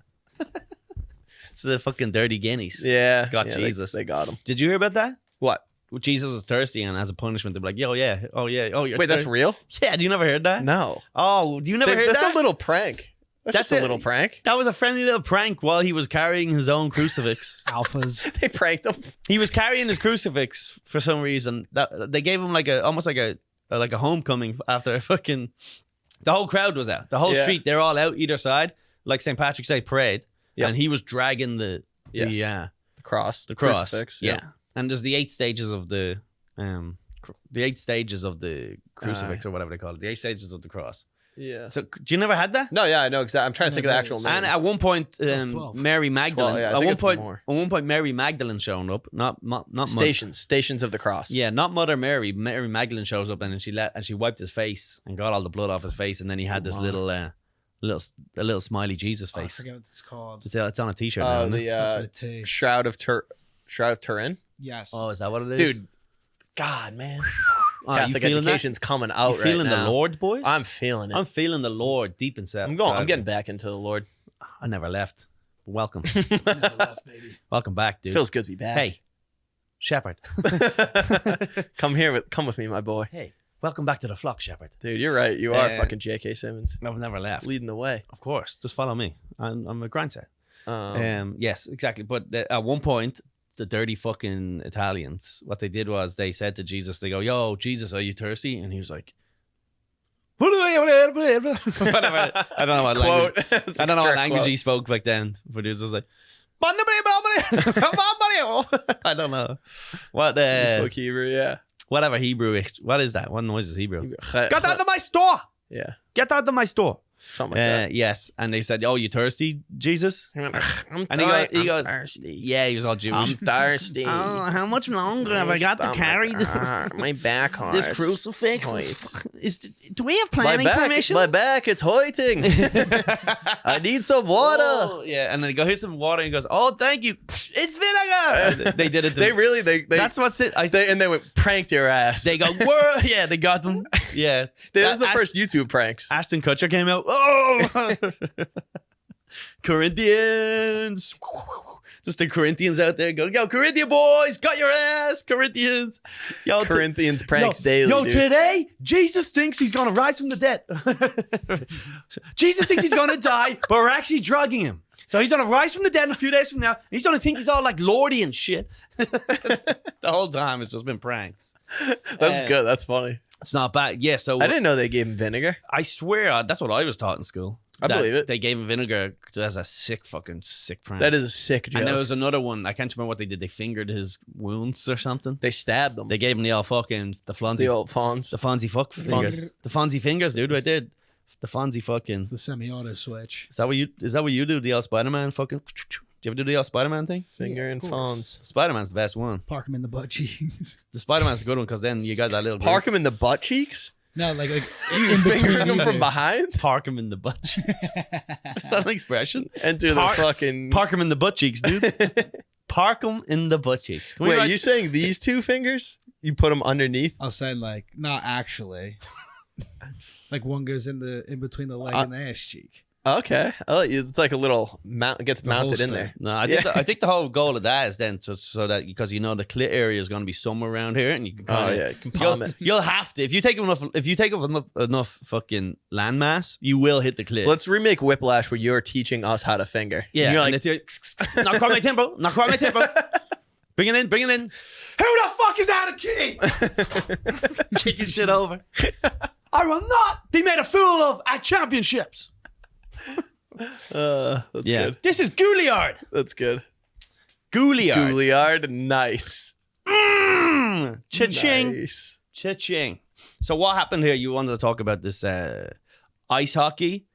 It's the fucking dirty guineas. Yeah. Got Jesus. They got him. Did you hear about that? What? Jesus was thirsty, and as a punishment, they're like, oh, you're Wait, that's real? Yeah, do you never heard that? No. Oh, do you never heard that? That's a little prank. That's just a little prank. That was a friendly little prank while he was carrying his own crucifix. Alphas. They pranked him. He was carrying his crucifix for some reason. They gave him almost like a homecoming after fucking. The whole crowd was out. The whole street, they're all out either side, like St. Patrick's Day parade, and he was dragging the cross, the crucifix. Yeah, and there's the 8 stages of the 8 stages of the crucifix or whatever they call it. The 8 stages of the cross. Yeah. So, do you never had that? No, yeah, I know exactly. I'm trying to think of the actual name. And at one point, Mary Magdalene. 12, at one point, Mary Magdalene showing up. Not Stations of the Cross. Yeah, not Mother Mary. Mary Magdalene shows up and she wiped his face and got all the blood off his face, and then he had this little smiley Jesus face. I forget what it's called. It's on a t-shirt now. The Shroud of Turin. Yes. Oh, is that what it is, dude? God, man. Catholic education's coming out you feeling right now. the Lord, boys? I'm feeling it. I'm feeling the Lord deep inside. I'm getting back into the Lord. I never left. Welcome. Never left, baby. Welcome back, dude. Feels good to be back. Hey, Shepherd. Come with me, my boy. Hey, welcome back to the flock, Shepherd. Dude, you're right. You are fucking J.K. Simmons. I've never left. Leading the way. Of course. Just follow me. I'm a grindset. Yes, exactly. But at one point, the dirty fucking Italians, what they did was they said to Jesus, they go, "Yo, Jesus, are you thirsty?" And he was like, whatever. I don't know what language. I don't know what language he spoke back then. But he was just like, I don't know what. He spoke Hebrew, yeah. Whatever Hebrew. What is that? What noise is Hebrew? Get out of my store. Yeah. Get out of my store. Something like that. Yes, and they said, "Oh, you thirsty, Jesus?" I'm he goes, thirsty. Yeah, he was all Jewish. I'm thirsty. Oh, how much longer have I got to carry my back hurts. this crucifix? Do we have planning permission? My back, it's hurting. I need some water. Oh, yeah, and then he goes, "Here's some water." And he goes, "Oh, thank you. It's vinegar." They did it. They that's what's it. They went pranked your ass. They go, "Whoa!" Yeah, they got them. Yeah, this is the first YouTube pranks. Ashton Kutcher came out. Oh, Corinthians. Just the Corinthians out there go, "Yo, Corinthian boys, got your ass, Corinthians." Yo, Corinthians pranks daily. Yo, dude. Today, Jesus thinks he's going to rise from the dead. Jesus thinks he's going to die, but we're actually drugging him. So he's going to rise from the dead in a few days from now. And he's going to think he's all like lordy and shit. The whole time it's just been pranks. That's good. That's funny. It's not bad. Yeah, so I didn't know they gave him vinegar. I swear, that's what I was taught in school. I believe it. They gave him vinegar as a sick prank. That is a sick joke. And there was another one. I can't remember what they did. They fingered his wounds or something. They stabbed them. They gave him the old fucking the old Fonz. The Fonzie fuck fingers. The Fonzie fingers, dude. Right there. The Fonzie fucking. The semi-auto switch. Is that what you do? The old Spider-Man fucking. Do you ever do the old Spider-Man thing? Finger and Fonz. Spider-Man's the best one. Park him in the butt cheeks. The Spider-Man's a good one because then you got that little. Park him in the butt cheeks. No, like you fingering him from behind. Park him in the butt cheeks. Is that an expression? Enter the fucking. Park him in the butt cheeks, dude. Park him in the butt cheeks. Wait, are you saying these two fingers? You put them underneath? I'll say like not actually. Like one goes in between the leg and the ass cheek. Okay. Oh, it's like a little gets mounted in there. No, I think the whole goal of that is then so that because you know the clit area is going to be somewhere around here, and you can you can palm it. You'll have to if you take enough fucking landmass, you will hit the clit. Let's remake Whiplash where you're teaching us how to finger. Yeah, and you're like, not quite my tempo, not quite my tempo. Bring it in. Who the fuck is out of key? Kicking shit over. I will not be made a fool of at championships. That's good. This is Gouliard. That's good. Gouliard. Nice. Cha-ching. Nice. Cha-ching. So what happened here? You wanted to talk about this ice hockey.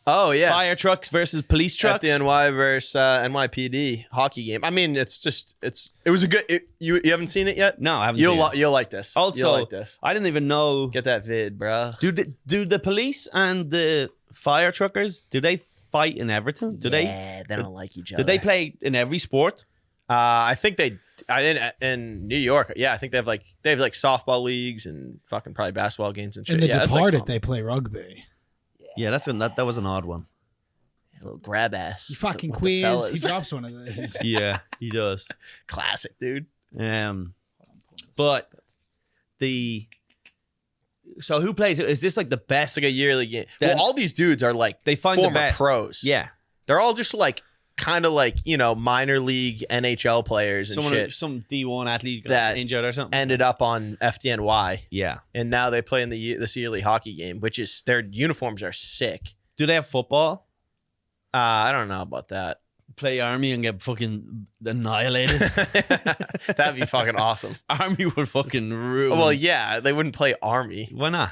Oh, yeah. Fire trucks versus police trucks. FDNY versus NYPD hockey game. I mean, it was a good. You haven't seen it yet? No, I haven't seen it. You'll like this. Also, you'll like this. I didn't even know. Get that vid, bro. Do the police and the fire truckers, do they fight in everything? They don't like each other. Do they play in every sport? I think they in New York. Yeah, I think they have like softball leagues and fucking probably basketball games and shit. In The yeah, Departed, they play rugby. Yeah, that was an odd one. A little grab ass. You fucking quiz. He drops one of those. Yeah, he does. Classic, dude. But the So who plays it? Is this like the best? It's like a yearly game. Well, all these dudes are like they find former the best pros. Yeah. They're all just like kind of like, minor league NHL players and shit. Some D1 athlete got that injured or something. Ended up on FDNY. Yeah. And now they play in this yearly hockey game, which is their uniforms are sick. Do they have football? I don't know about that. Play Army and get fucking annihilated. That'd be fucking awesome. Army would fucking ruin. Well, yeah, they wouldn't play Army. Why not?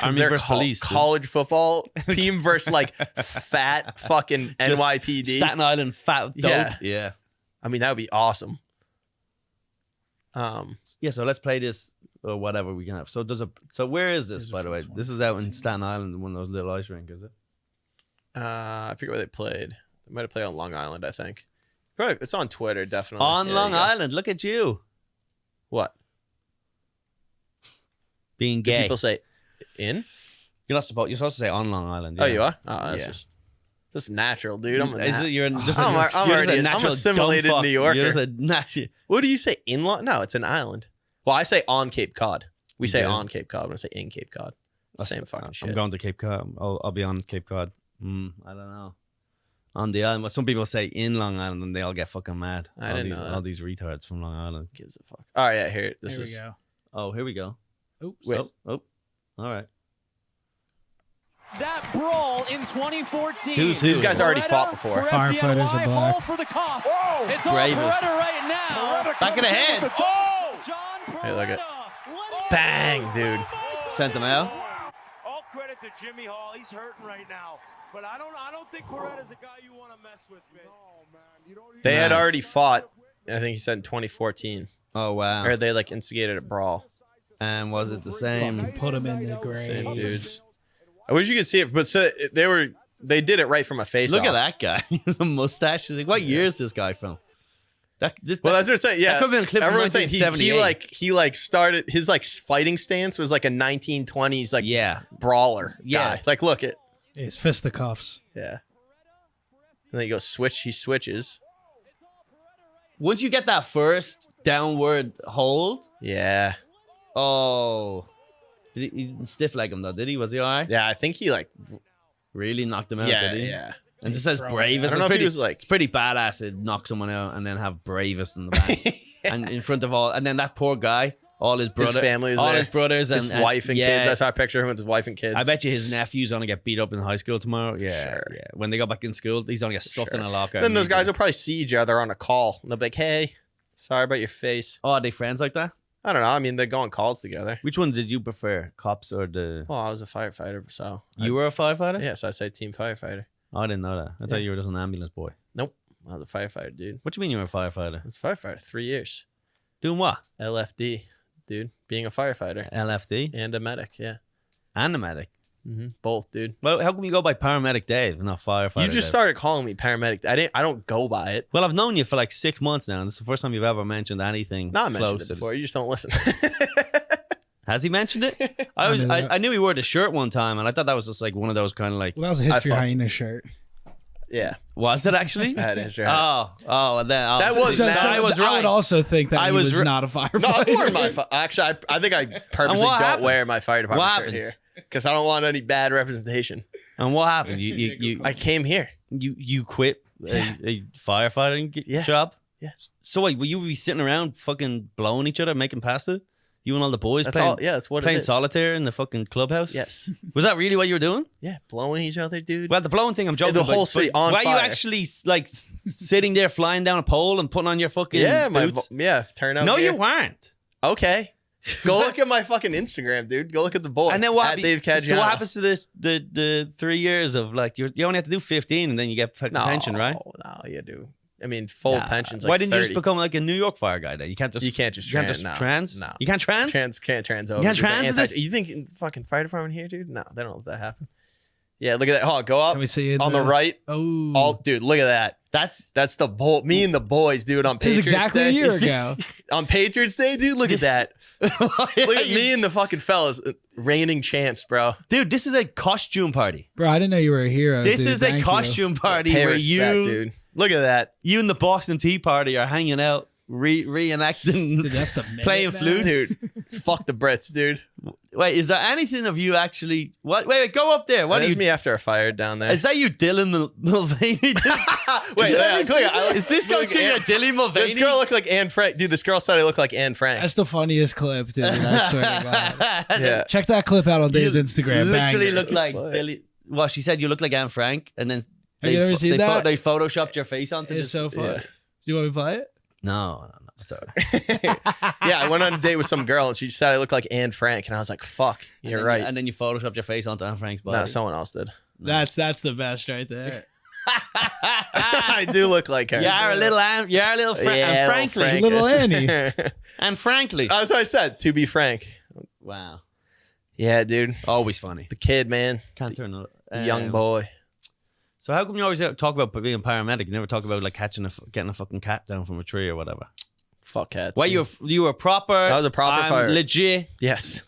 Army versus police. College football team versus like fat fucking just NYPD. Staten Island fat dope. Yeah. I mean, that would be awesome. Yeah, so let's play this or whatever we can have. So where is this, by the way? This is out in Staten Island, one of those little ice rinks, is it? I forget where they played. They might have played on Long Island, I think. Probably, it's on Twitter, definitely. On Long Island, look at you. What? Being gay. Do people say in? You're supposed to say on Long Island. Yeah. Oh, you are? Oh, that's just natural, dude. I'm a assimilated New Yorker. You're just a natural. What do you say? In Long? No, it's an island. Well, I say on Cape Cod. We say on Cape Cod. When I say in Cape Cod. Same fucking shit. I'm going to Cape Cod. I'll be on Cape Cod. I don't know. On the island. Some people say in Long Island and they all get fucking mad. All these retards from Long Island. Gives a fuck. Oh, yeah. Here we go. Oh, here we go. Oops. Wait. Oh. All right. That brawl in 2014. These guys already fought before. Firefighters are black. For the cops. It's all Beretta right now. Back of the head. Hey, look at bang, dude. Sent him out. All credit to Jimmy Hall. He's hurting right now. But I don't think Beretta's a guy you want to mess with, man. They had already fought. I think he said in 2014. Oh wow. Or they like instigated a brawl. And was it the same? Put him in the grave. Same dudes. I wish you could see it, but they did it right from a face. Look at that guy. The mustache. Like, what year is this guy from? Well, that's what I'm saying. Yeah, that could have been a clip from everyone's saying he started his like fighting stance was like a 1920s like brawler guy. Like look at his fisticuffs. Yeah. And then he goes he switches. Once you get that first downward hold. Yeah. Oh. He didn't stiff leg him though, did he? Was he all right? Yeah, I think he like really knocked him out, did he? Yeah. And just says bravest. I don't know if he was like... It's pretty badass to knock someone out and then have bravest in the back. And in front of all... And then that poor guy, all his brothers... His family all there. His brothers and... His wife and kids. I saw a picture of him with his wife and kids. I bet you his nephew's going to get beat up in high school tomorrow. Yeah, sure. Yeah. When they go back in school, he's going to get stuffed in a locker. Then those guys will probably see each other on a call. And they'll be like, hey, sorry about your face. Oh, are they friends like that? I don't know. I mean, they go on calls together. Which one did you prefer, cops or the... Well, I was a firefighter, so... You were a firefighter? Yeah, so I say team firefighter. Oh, I didn't know that. I thought you were just an ambulance boy. Nope. I was a firefighter, dude. What do you mean you were a firefighter? I was a firefighter 3 years. Doing what? LFD, dude. Being a firefighter. LFD? And a medic, yeah. And a medic? Mm-hmm. Both, dude. Well, how come you go by paramedic Dave, not firefighter You just started calling me paramedic. I don't go by it. Well, I've known you for like 6 months now, and it's the first time you've ever mentioned anything Not close mentioned it to before. this. You just don't listen. Has he mentioned it? I knew he wore the shirt one time, and I thought that was just like one of those kind of like... Well, that was a History Hyena shirt. Yeah. Was it actually? I had History Hyena. And then... I was right. I would also think that he was not a firefighter. No, I'm wearing my... Actually, I think I purposely don't wear my fire department shirt here. Because I don't want any bad representation. And what happened? You I came here. You quit a firefighting job? Yeah. So wait, will you be sitting around fucking blowing each other, making pasta? You and all the boys that's playing? All, yeah, that's what playing it is. solitaire in the fucking clubhouse? Yes. Was that really what you were doing? Yeah, blowing each other, dude. Well, the blowing thing I'm joking about. The whole city on fire. Why are you actually like sitting there flying down a pole and putting on your fucking boots? Turn out. No, gear. you weren't. Okay. Go look at my fucking Instagram, dude. Go look at the boy. And then what? At Dave Caggiano. So what happens to the 3 years of like you only have to do 15 and then you get pension, right? No, you do. I mean, full pensions. Like why didn't 30. you just become like a New York fire guy then? You can't just trans. No, you can't trans. Can't trans over. You can't trans. You think in the fucking fire department here, dude? No, they don't let that happen. Yeah, look at that. Oh, go up. Can we see it on the right? Oh, dude, look at that. That's the me and the boys, dude. On Patriots exactly Day. A year ago. On Patriots Day, dude. Look at that. Look at me and the fucking fellas, reigning champs, bro. Dude, this is a costume party. Bro, I didn't know you were a hero. This is a costume party where dude. Look at that. You and the Boston Tea Party are hanging out, reenacting, dude, that's the playing flute, dude. Fuck the Brits, dude. Wait, is there anything of you actually? What? Wait, go up there. What That are is you? me after a fire down there. Is that you, Dylan Mulvaney? Is this guy your Dylan Mulvaney? This girl looked like Anne Frank. Dude, this girl said I look like Anne Frank. That's the funniest clip, dude. I swear to God. Yeah. Check that clip out on Dave's Instagram. Literally Banger. look like Billy. Well, she said you look like Anne Frank, and then Have you ever seen that? They photoshopped your face onto It's this. so funny. Yeah. Do you want me to play it? No. It's all right. Yeah, I went on a date with some girl and she said I look like Anne Frank, and I was like, "Fuck, you're right." And then you photoshopped your face onto Anne Frank's body. No, someone else did. That's the best right there. I do look like her. You're a little Anne. You're a little Frank. Yeah, and frankly, Little Annie. and frankly, That's what I said. To be frank. wow, Yeah, dude. always funny. The kid, man. Can't turn it. The young boy. So how come you always talk about being a paramedic? You never talk about like getting a fucking cat down from a tree or whatever. Fuck cats. Well, dude. you were proper. I was a proper fire. Legit. Yes.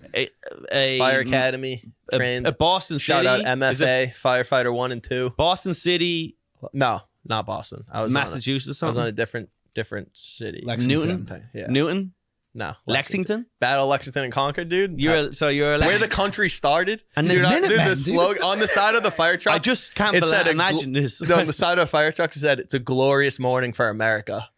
A Fire Academy. Trained. A Boston City. Shout out Is it MFA. Firefighter 1 and 2. Boston City, No, not Boston. I was Massachusetts. I was on a Something? different city. Lexington. Newton. Yeah. Newton. No. Lexington. Battle of Lexington and Concord, dude. You're where the country started. And dude, there's dude, Minutemen, the dude. slogan on the side of the fire truck. I just can't it said imagine this. On the side of the fire truck, it said, "It's a glorious morning for America."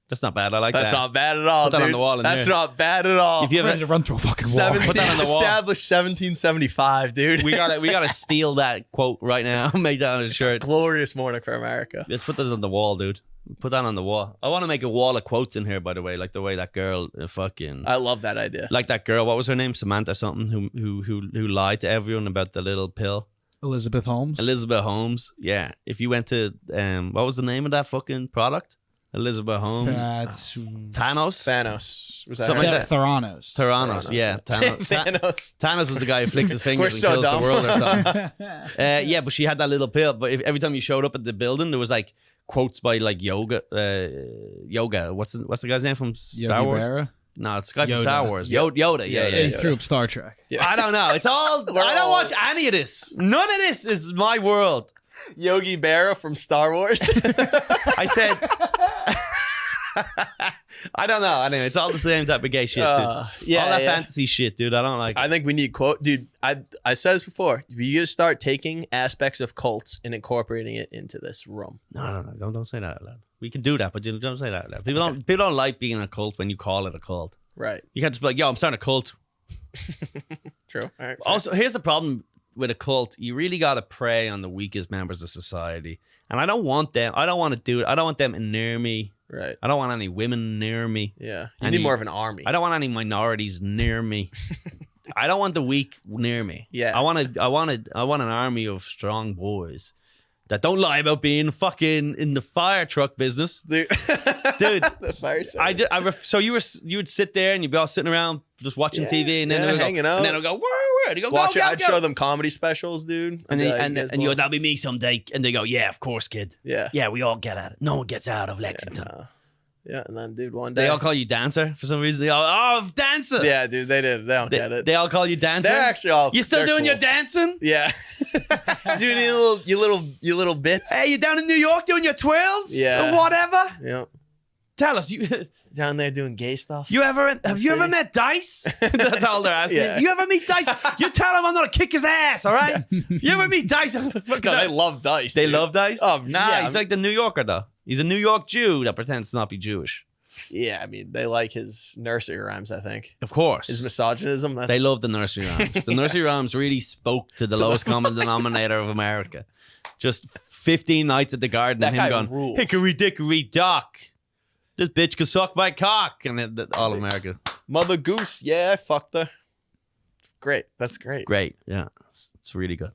That's not bad. I like That's that. not bad at all. Put that dude. on the wall in That's there. not bad at all. If you I'm have ready to run through a fucking wall. Put that on the wall. Established 1775, dude. we gotta steal that quote right now. Make that on a shirt. Glorious morning for America. Let's put this on the wall, dude. Put that on the wall. I want to make a wall of quotes in here, by the way, like the way that girl fucking I love that idea. like that girl. What was her name? Samantha something. Who lied to everyone about the little pill. Elizabeth Holmes. Elizabeth Holmes. Yeah. If you went to what was the name of that fucking product? Elizabeth Holmes. That's Thanos. Thanos. Was that Something her? like that. Theranos. Theranos. Yeah. Thanos. Thanos is the guy who flicks his We're fingers and so kills dumb. the world or something. Yeah, but she had that little pill. But every time you showed up at the building, there was like quotes by like Yoga. What's the guy's name from Star Yogi Wars? Berra? No, it's the guy from Yoda. Star Wars. Yoda. Yeah. He threw up Star Trek. Yeah. I don't know. It's all. I don't watch any of this. None of this is my world. Yogi Berra from Star Wars. I said. I don't know. Anyway, it's all the same type of gay shit, dude. All that fantasy shit, dude. I don't like. I think we need dude. I said this before. You gotta start taking aspects of cults and incorporating it into this room. No. Don't say that out loud. We can do that, but you don't say that out loud. People don't like being a cult when you call it a cult. Right. You can't just be like, yo, I'm starting a cult. True. All right. Also, here's the problem with a cult. You really got to prey on the weakest members of society. And I don't want them. I don't want to do it. I don't want them near me. Right. I don't want any women near me. Yeah. You need more of an army. I don't want any minorities near me. I don't want the weak near me. Yeah. I want an army of strong boys that don't lie about being fucking in the fire truck business. Dude. The fire service. So you would sit there and you'd be all sitting around just watching TV, and then yeah, they'll go, hanging out. and then it'll go, where? And you go, Watch go, it. go, I'd go. show them comedy specials, dude. And I'd be they, like, and you guys you go, want- that'll be me someday. And they go, yeah, of course, kid. Yeah. Yeah, we all get at it. No one gets out of Lexington. Yeah, and then dude, one day They all call you dancer for some reason. They all, oh, dancer. Yeah, dude, they don't get it. They all call you dancer. They're actually all. You still they're doing cool. your dancing? Yeah. Doing you little bits. Hey, you down in New York doing your twirls? Yeah. Or whatever? Yeah. Tell us. You Down there doing gay stuff. have you ever met Dice? That's all they're asking. Yeah. You ever meet Dice? You tell him I'm gonna kick his ass, all right? You ever meet Dice? No, they love Dice. They dude. love Dice? Oh, nah, yeah, he's like the New Yorker though. He's a New York Jew that pretends to not be Jewish. Yeah, I mean, they like his nursery rhymes, I think. Of course. His misogynism. That's... They love the nursery rhymes. The nursery rhymes really spoke to the lowest common denominator of America. Just 15 nights at the garden That and guy him going, rules. hickory dickory dock. This bitch could suck my cock. And all America. Mother Goose. Yeah, I fucked her. Great. That's great. Great. Yeah. It's really good.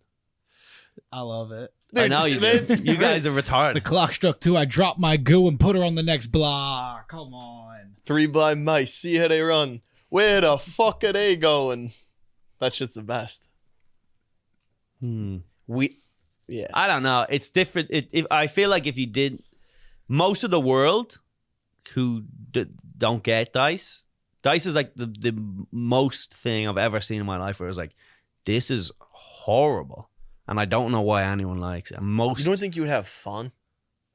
I love it. I know you do. You guys are The retarded. clock struck 2. I dropped my goo and put her on the next block. Come on. 3 blind mice. See how they run. Where the fuck are they going? That shit's the best. Yeah. I don't know. It's different. I feel like if you did, most of the world who don't get Dice is like the most thing I've ever seen in my life where it's like, this is horrible. And I don't know why anyone likes it. You don't think you would have fun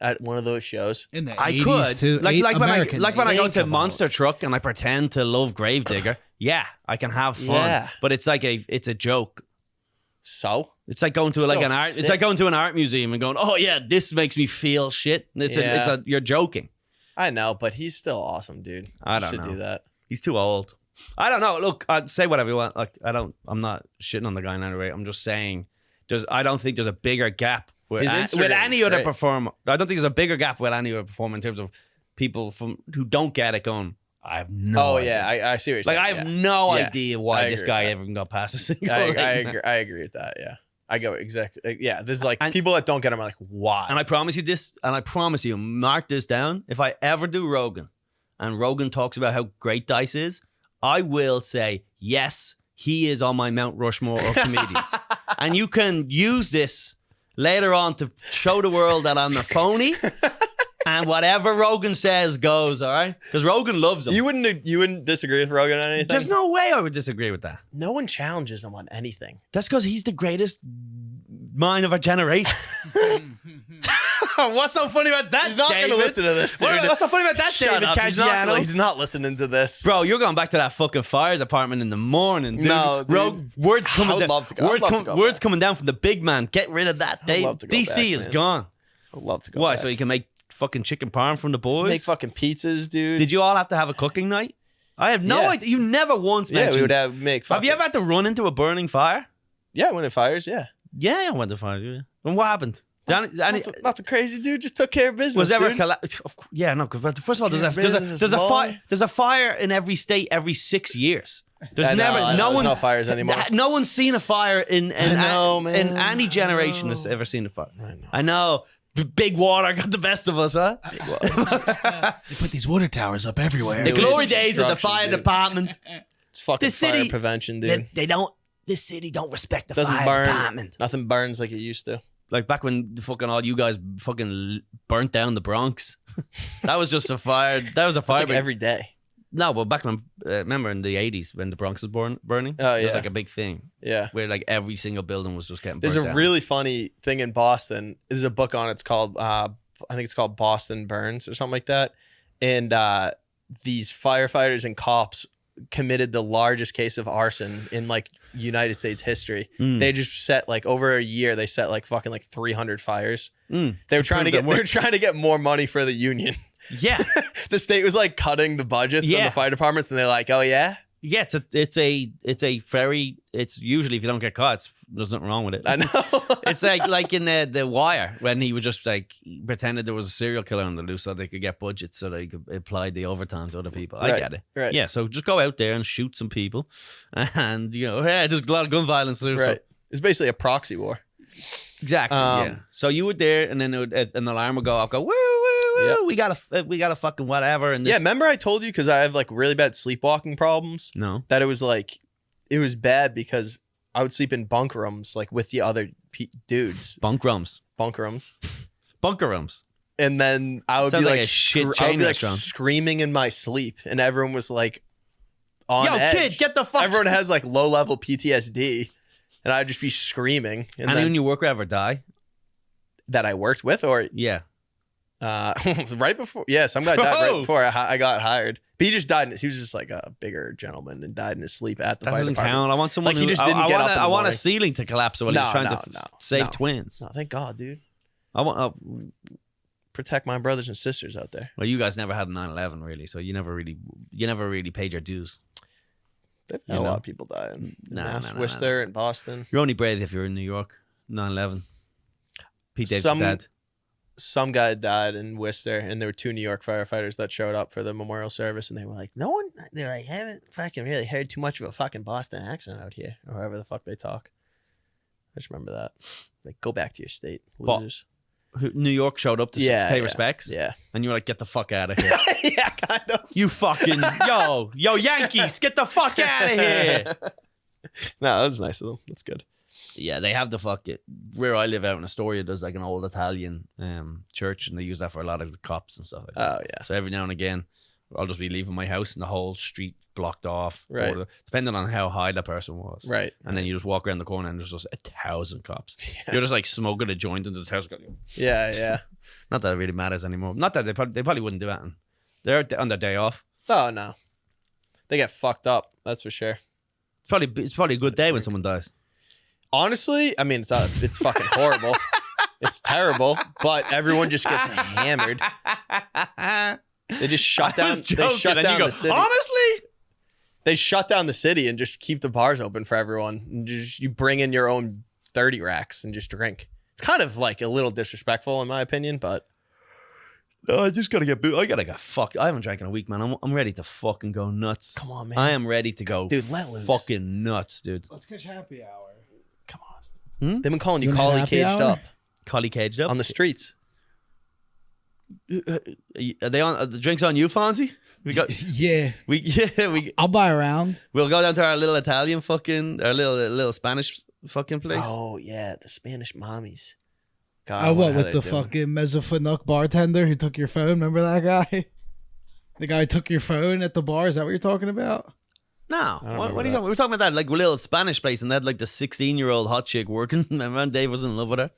at one of those shows? In the I 80s could. too. Like when I American go to Think Monster Truck and I pretend to love Gravedigger. Yeah, I can have fun, but it's like it's a joke. So it's like going to it's like going to an art museum and going, oh yeah, this makes me feel shit. You're joking. I know, but he's still awesome, dude. I don't know. Do that. He's too old. I don't know. Look, I'd say whatever you want. Like I'm not shitting on the guy in any way. I'm just saying, I don't think there's a bigger gap with any other performer. I don't think there's a bigger gap with any other performer in terms of people who don't get it going. I have no idea. I see what you're saying. Like, I have no idea why this guy ever got past a single. I agree with that. Yeah, I go exactly. Yeah, this is like people that don't get him are like, why? And I promise you this, and I promise you, mark this down. If I ever do Rogan, and Rogan talks about how great Dice is, I will say yes, he is on my Mount Rushmore of comedians, and you can use this later on to show the world that I'm a phony. And whatever Rogan says goes, all right? Because Rogan loves him. You wouldn't disagree with Rogan on anything? There's no way I would disagree with that. No one challenges him on anything. That's because he's the greatest mind of our generation. What's so funny about that, He's not going to listen to this, dude. What's so funny about that, David Caggiano? He's not listening to this. Bro, you're going back to that fucking fire department in the morning, dude. No, dude. Words coming down. Words coming down from the big man. Get rid of that. DC is gone. I'd love to go Why? back. So you can make fucking chicken parm from the boys? Make fucking pizzas, dude. Did you all have to have a cooking night? I have no idea. You never once mentioned. Yeah, we would make Have you ever had to run into a burning fire? Yeah, when it fires, yeah. Yeah, I went to fire. Yeah. And what happened? Nothing crazy, dude. Just took care of business. Was ever yeah, no. First of all, there's a fire in every state every 6 years. There's no fires anymore. No one's seen a fire in any generation has ever seen a fire. I know. Big water got the best of us, huh? Big water. They put these water towers up everywhere. The glory days of the fire department. It's fucking fire prevention, dude. This city don't respect the fire department. Nothing burns like it used to. Like back when all you guys fucking burnt down the Bronx. That was just a fire. That was a fire. Like every day. No, but back when, remember in the 80s when the Bronx was burning? Oh, yeah. It was like a big thing. Yeah. Where like every single building was just getting There's burnt a down. really funny thing in Boston. There's a book on it. It's called, I think it's called Boston Burns or something like that. And these firefighters and cops committed the largest case of arson in like United States history. They just set like over a year, they set like fucking like 300 fires. They were trying to get more money for the union. Yeah. The state was like cutting the budgets of the fire departments and they're like, oh yeah? Yeah, it's usually if you don't get caught, there's nothing wrong with it. I know. It's like in the Wire when he was just like pretended there was a serial killer on the loose so they could get budgets so they could apply the overtime to other people. I get it. Right. Yeah, so just go out there and shoot some people and there's a lot of gun violence there. Right. So. It's basically a proxy war. Exactly. Yeah. So you were there and then an alarm would go off, go woo woo. Yep. We got a fucking whatever. And remember I told you because I have like really bad sleepwalking problems. No, that it was bad because I would sleep in bunk rooms like with the other dudes. Bunk rooms. And then I would Sounds be like a shit chain restaurant. Screaming in my sleep, and everyone was like, on Yo, edge. Kid, get the fuck. Everyone has like low level PTSD, and I'd just be screaming. And anyone you work with ever die? That I worked with, or yeah. Right before, some guy died right before I got hired. But he just died. He was just like a bigger gentleman and died in his sleep at the fire department. Count. I want someone like he just didn't get up in the I want a morning. ceiling to collapse while he's trying to save twins. No, thank God, dude. I want protect my brothers and sisters out there. Well, you guys never had a 9/11 really, so you never really paid your dues. A lot of people die in Worcester and Boston. You're only brave if you're in New York. 9/11. Pete Davidson dead. Some guy died in Worcester, and there were 2 New York firefighters that showed up for the memorial service, and they were like, they're like, haven't fucking really heard too much of a fucking Boston accent out here, or however the fuck they talk. I just remember that. Like, go back to your state, losers. New York showed up to pay respects? Yeah. And you were like, get the fuck out of here. Yeah, kind of. You fucking, yo, Yankees, get the fuck out of here. No, that was nice of them. That's good. Yeah, they have the where I live out in Astoria, there's like an old Italian church, and they use that for a lot of the cops and stuff like that. Oh, yeah. So every now and again, I'll just be leaving my house and the whole street blocked off. Right. Depending on how high that person was. Right. And then you just walk around the corner and there's just 1,000 cops. Yeah. You're just like smoking a joint into the house. Yeah. Not that it really matters anymore. Not that they probably wouldn't do that. They're on their day off. Oh, no. They get fucked up. That's for sure. It's probably a good day when someone dies. Honestly, I mean, it's fucking horrible. It's terrible, but everyone just gets hammered. They just shut down. They shut down the city. Honestly, they shut down the city and just keep the bars open for everyone. And you bring in your own 30 racks and just drink. It's kind of like a little disrespectful in my opinion, but no, I just gotta get booed. I gotta get fucked. I haven't drank in a week, man. I'm ready to fucking go nuts. Come on, man. I am ready to go, dude. Let loose. Fucking nuts, dude. Let's catch happy hour. Come on. They've been calling you Collie caged up. Collie caged up on the streets. Are they on? Are the drinks on you, Fonzie? We got I'll buy a round. We'll go down to our little Italian our little Spanish fucking place. Oh yeah, the Spanish mommies. God, what with the fucking Mezzofanuk bartender who took your phone? Remember that guy? The guy who took your phone at the bar. Is that what you're talking about? No. What are you talking about? We were talking about that like little Spanish place, and they had like the 16-year-old hot chick working. Remember, Dave was in love with her.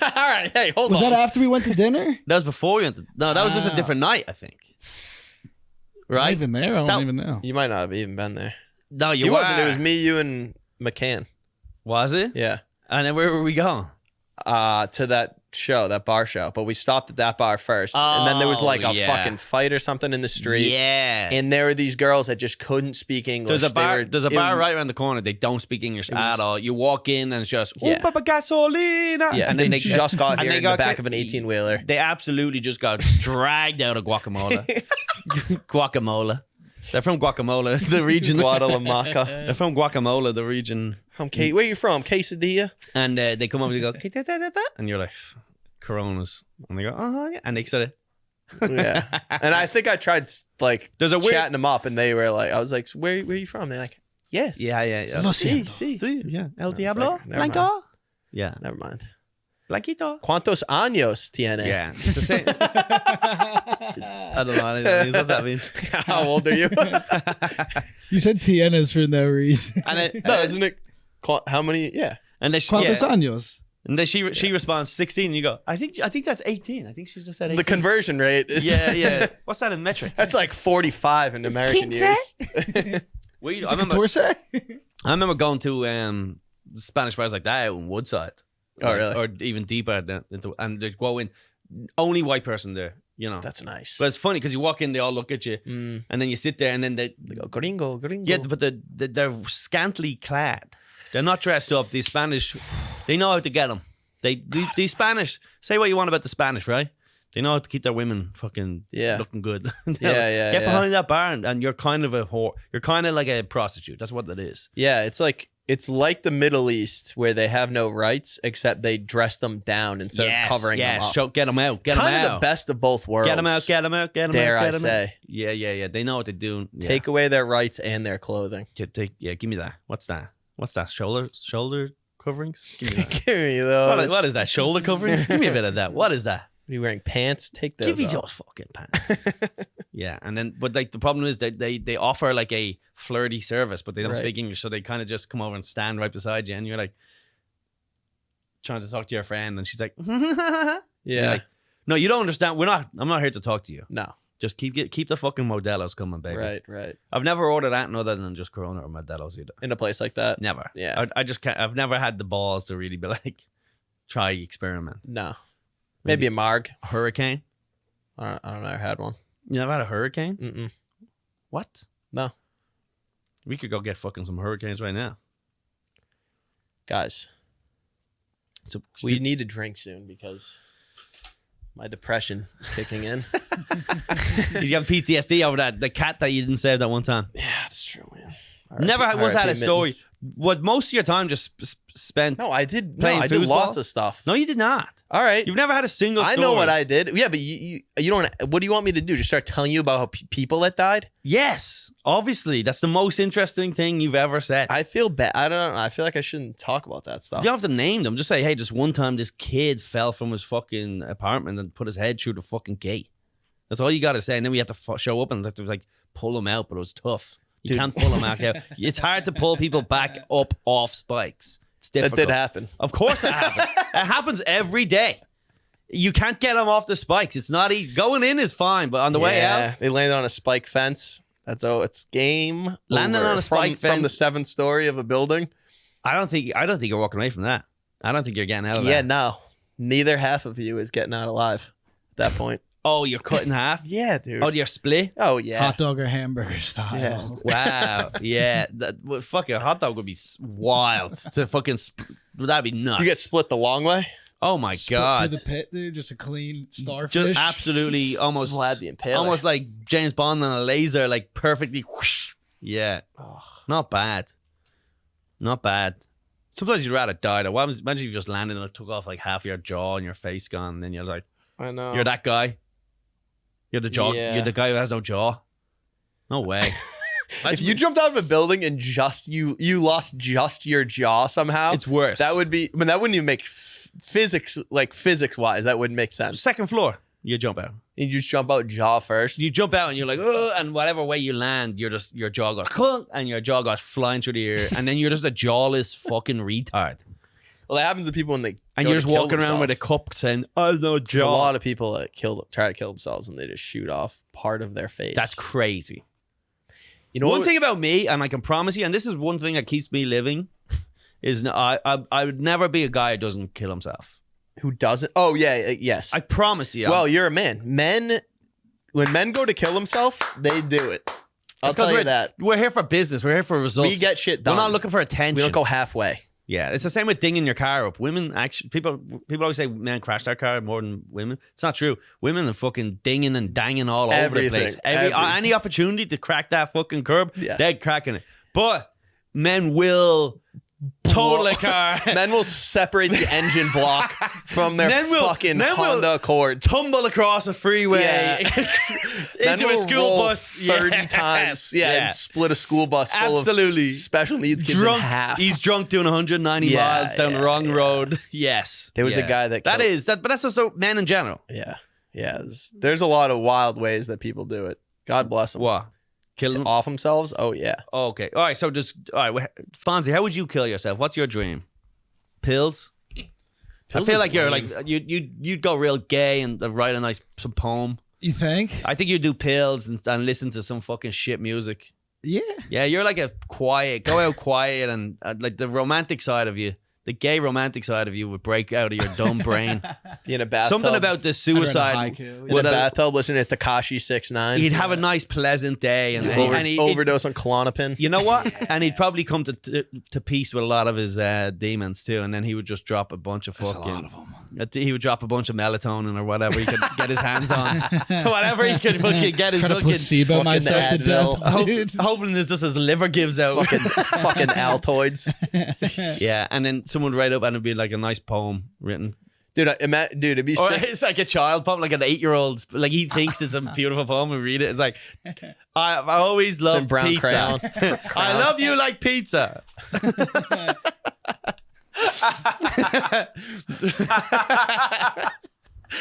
All right, hey, hold on. Was that after we went to dinner? That was before we went to... No, that was just a different night, I think. Right? Not even there? I don't even know. You might not have even been there. No, you wasn't. It was me, you, and McCann. Was it? Yeah. And then where were we going? To that show, that bar show. But we stopped at that bar first. And then there was like a fucking fight or something in the street. Yeah. And there were these girls that just couldn't speak English. There's a bar right around the corner. They don't speak English at all. You walk in and it's just, Papa Gasolina. Yeah. And then they just got here in the back of an 18-wheeler. They absolutely just got dragged out of Guacamole. They're from Guacamole, the region. Guadalamaca. They're from Guacamole, the region. Where you from? Quesadilla? And they come over and they go, and you're like, Coronas. And they go, oh, yeah. And they said it. Yeah. And I think I tried like chatting them up, and they were like, I was like, so where are you from? They're like, yes. Yeah. Sí. Yeah. El Diablo? Blanco? Yeah. Never mind. Blanquito. ¿Cuántos años tiene? Yeah. It's the same. I don't know what that means. What's that mean? How old are you? You said tienes for no reason. No, isn't it? How many? Yeah. And then ¿Cuántos años? And then she responds 16, and you go, I think that's 18. I think she just said 18. The conversion rate is What's that in metrics? That's like 45 in American years. I remember going to Spanish bars like that out in Woodside. Oh, really? Or even deeper, and they go in, only white person there, you know. That's nice. But it's funny because you walk in, they all look at you, and then you sit there, and then they go, gringo. Yeah, but they're scantily clad. They're not dressed up. These Spanish, they know how to get them. These Spanish, say what you want about the Spanish, right? They know how to keep their women fucking looking good. Get behind that bar, and you're kind of a whore. You're kind of like a prostitute. That's what that is. Yeah, it's like the Middle East where they have no rights except they dress them down instead of covering them up. Get them out. Get it's them kind out. of the best of both worlds. Get them out. Dare I say? Yeah. They know what to do. Yeah. Take away their rights and their clothing. Give me that. What's that? Shoulder coverings? Give me that. Give me those. What is that? Shoulder coverings? Give me a bit of that. What is that? Are you wearing pants? Take those. Give me those fucking pants. Yeah, and then but like the problem is that they offer like a flirty service, but they don't speak English, so they kind of just come over and stand right beside you, and you're like trying to talk to your friend, and she's like, yeah, like, no, you don't understand. I'm not here to talk to you. No, just keep the fucking Modelo's coming, baby. Right. I've never ordered anything other than just Corona or Modelo's either. In a place like that, never. Yeah, I just can't. I've never had the balls to really be like try experiment. No. Maybe a Marg. Hurricane? I've never had one. You never had a hurricane? Mm-mm. What? No. We could go get fucking some hurricanes right now. Guys, we need to drink soon because my depression is kicking in. You have PTSD over the cat that you didn't save that one time. Yeah, that's true, man. Never once had a story. What most of your time just spent? No, I did. Playing I did lots of stuff. No, you did not. All right, you've never had a single story. I know what I did. Yeah, but you don't. What do you want me to do? Just start telling you about how people that died? Yes, obviously, that's the most interesting thing you've ever said. I feel bad. I don't know. I feel like I shouldn't talk about that stuff. You don't have to name them. Just say, hey, just one time this kid fell from his fucking apartment and put his head through the fucking gate. That's all you got to say, and then we have to show up and have to like pull him out, but it was tough. You can't pull them out. It's hard to pull people back up off spikes. It's difficult. That did happen. Of course that happened. It happens every day. You can't get them off the spikes. It's not going in is fine, but on the way out. They landed on a spike fence. It's game Landing over. on a spike from the 7th story of a building. I don't think you're walking away from that. I don't think you're getting out of that. Yeah, no. Neither half of you is getting out alive at that point. Oh, you're cut in half? Yeah, dude. Oh, you're split? Oh, yeah. Hot dog or hamburger style. Yeah. Wow. Yeah. Fucking hot dog would be wild to fucking. That'd be nuts. You get split the long way? Oh my Split god. through the pit, dude. Just a clean starfish. Just absolutely almost Vlad the Impaler. almost like James Bond on a laser, like perfectly whoosh. Yeah. Ugh. Not bad. Not bad. Sometimes you'd rather die though. Imagine if you just landed and it took off like half your jaw and your face gone, and then you're like, I know. you're that guy. You're the jaw. Yeah. You're the guy who has no jaw. No way. If you jumped out of a building and just you lost just your jaw somehow, it's worse. that would be. I mean, that wouldn't even make physics wise. That wouldn't make sense. Second floor. You jump out. You just jump out jaw first. You jump out and you're like, oh, and whatever way you land, your jaw goes clunk, and your jaw goes flying through the air, and then you're just a jawless fucking retard. Well, that happens to people when they And go you're to just kill walking around with a themselves. cup saying, "I have no There's a jaw." lot of people that try to kill themselves and they just shoot off part of their face. That's crazy. you know One what- thing about me, and I can promise you, and this is one thing that keeps me living, is I would never be a guy who doesn't kill himself. who doesn't. Oh yeah, yes. I promise you. Well, you're a man. When men go to kill themselves, they do it. I'll It's 'cause tell you that. We're here for business. We're here for results. We get shit done. We're not looking for attention. We don't go halfway. Yeah, it's the same with dinging your car up. Women actually, people always say men crash their car more than women. It's not true. Women are fucking dinging and danging all over the place. Everything. Any opportunity to crack that fucking curb, Yeah. they're cracking it. But men will total a car. Men will separate the engine block from their fucking Honda Accord. Tumble across a freeway Men into a will school roll bus 30 Yes. times. Yeah, and split a school bus full Absolutely. of special needs kids Drunk. in half. He's drunk doing 190 Yeah, miles down the yeah, wrong yeah. road. Yes. There was a Yeah. guy that That killed- is that, but that's just men in general. Yeah. There's a lot of wild ways that people do it. God bless them. What? Kill them? Off themselves? Oh, yeah. Oh, okay. All right. So Fonzie, how would you kill yourself? What's your dream? Pills? Pills I feel is like you're lame. like you'd go real gay and write some poem. You think? I think you'd do pills and listen to some fucking shit music. Yeah. Yeah, you're like go out quiet and like the romantic side of you. The gay romantic side of you would break out of your dumb brain. Be in a bathtub. Something about the suicide. haiku. in a bathtub listening to Tekashi 6ix9ine. He'd have a nice, pleasant day, and he'd overdose on Klonopin. You know what? And he'd probably come to peace with a lot of his demons too, and then he would just drop a bunch of fucking. a lot of them. He would drop a bunch of melatonin or whatever he could get his hands on, whatever he could fucking get his Try to fucking. placebo fucking myself to Advil. death, dude. Hoping this just his liver gives out. fucking Altoids. Yeah, and then someone would write up and it'd be like a nice poem written. Dude, it'd be Or sick. it's like a child poem, like an 8-year-old. Like he thinks it's a beautiful poem and read it. It's like, I always in loved brown pizza. crayon. I love you like pizza.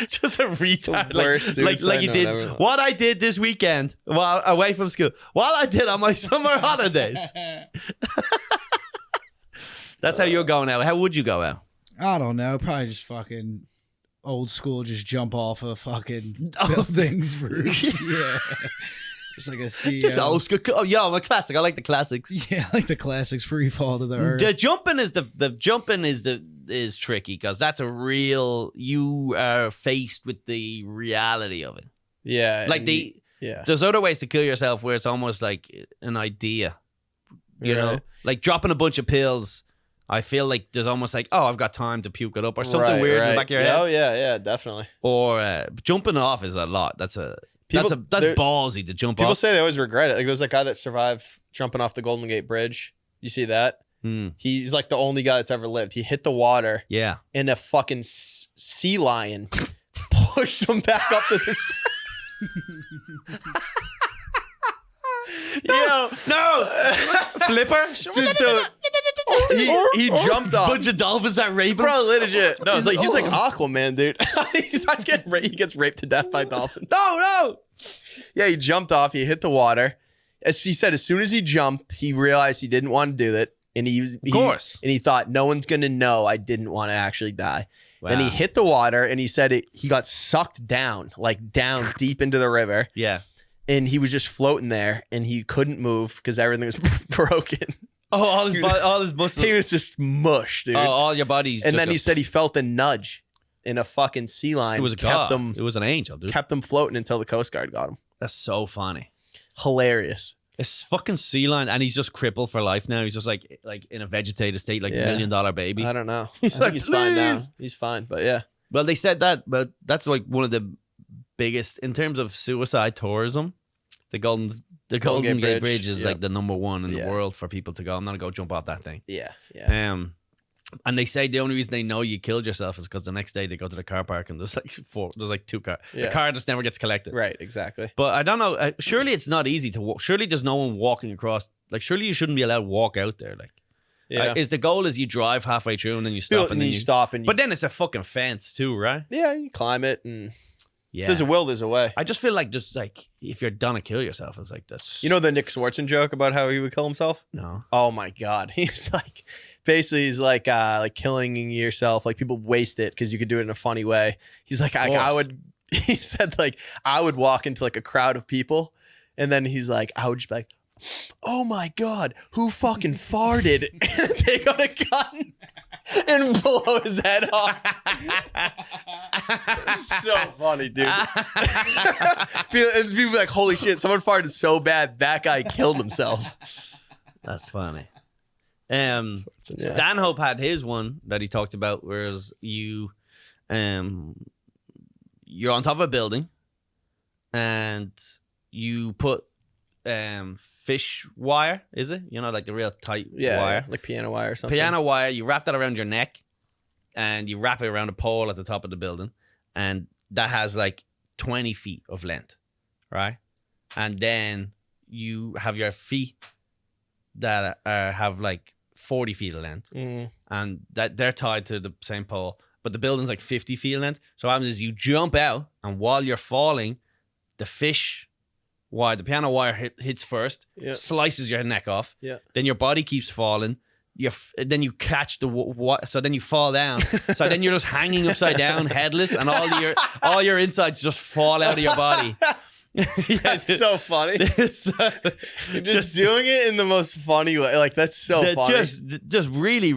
Just a retard. The worst Like suicide he note did. ever. What I did this weekend while away from school. What I did on my summer holidays. That's how you're going out. How would you go out? I don't know. Probably just fucking old school. Just jump off of fucking buildings roof. Yeah. Just like a CEO. Just old school. Oh, yo, I'm a classic. I like the classics. Yeah, like the classics. Free fall to the earth. The jumping is tricky because that's a real. You are faced with the reality of it. Yeah. Like and yeah. there's other ways to kill yourself where it's almost like an idea. You know, Right. like dropping a bunch of pills. I feel like there's almost like, oh, I've got time to puke it up or something weird in the back of your head. Oh yeah, definitely. Or jumping off is a lot. That's ballsy to jump People off. say they always regret it. Like there's that guy that survived jumping off the Golden Gate Bridge. You see that? He's like the only guy that's ever lived. He hit the water. Yeah. And a fucking sea lion pushed him back up to the. No. Flipper? Dude, so he jumped off. Bunch of dolphins that rape him? Bro, legit. No, it's like he's like Aquaman, dude. He's not getting raped. He gets raped to death by dolphins. No. Yeah, he jumped off. He hit the water. As he said, as soon as he jumped, he realized he didn't want to do it, and of course. And he thought no one's gonna know I didn't want to actually die. Wow. Then he hit the water, and he said he got sucked down, like down deep into the river. Yeah. and he was just floating there, and he couldn't move because everything was broken. Oh, all his muscles. He was just mush, dude. Oh, all your bodies. And then he said he felt a nudge in a fucking sea lion. It was a god. It was an angel, dude. Kept him floating until the Coast Guard got him. That's so funny. Hilarious. It's fucking sea lion, and he's just crippled for life now. He's just like in a vegetated state, like $1 million baby. I don't know. He's like, he's fine now. He's fine, but yeah. Well, they said that, but that's like one of the biggest in terms of suicide tourism. The Golden Gate Bridge is like the number one in the world for people to go. I'm not gonna go jump off that thing. Yeah. And they say the only reason they know you killed yourself is because the next day they go to the car park and there's like 2 cars. Yeah. The car just never gets collected. Right, exactly. But I don't know. Surely it's not easy to walk. Surely there's no one walking across. Like, surely you shouldn't be allowed to walk out there. Like, is the goal is you drive halfway through and then you stop and then you stop and. But then it's a fucking fence too, right? Yeah, you climb it and. Yeah. If there's a will, there's a way. I just feel like just like if you're done to kill yourself, it's like that's. You know the Nick Swartzen joke about how he would kill himself? No. Oh my god, he's like, basically he's like killing yourself. Like people waste it because you could do it in a funny way. He's like, I would. He said like I would walk into like a crowd of people, and then he's like, I would just be like, oh my god, who fucking farted? And take out a gun and blow his head off. It's so funny, dude. People like, holy shit, someone farted so bad that guy killed himself. That's funny. Stanhope had his one that he talked about, whereas you're on top of a building and you put fish wire, is it? You know, like the real tight wire. Like piano wire or something. Piano wire, you wrap that around your neck and you wrap it around a pole at the top of the building, and that has like 20 feet of length, right? And then you have your feet that have like 40 feet of length, and that they're tied to the same pole, but the building's like 50 feet of length. So what happens is you jump out, and while you're falling, the fish wire, the piano wire hits first, slices your neck off. Yeah. Then your body keeps falling. Then you catch so then you fall down. So then you're just hanging upside down, headless, and all your insides just fall out of your body. That's so funny. You're just doing it in the most funny way. Like that's so funny. Just really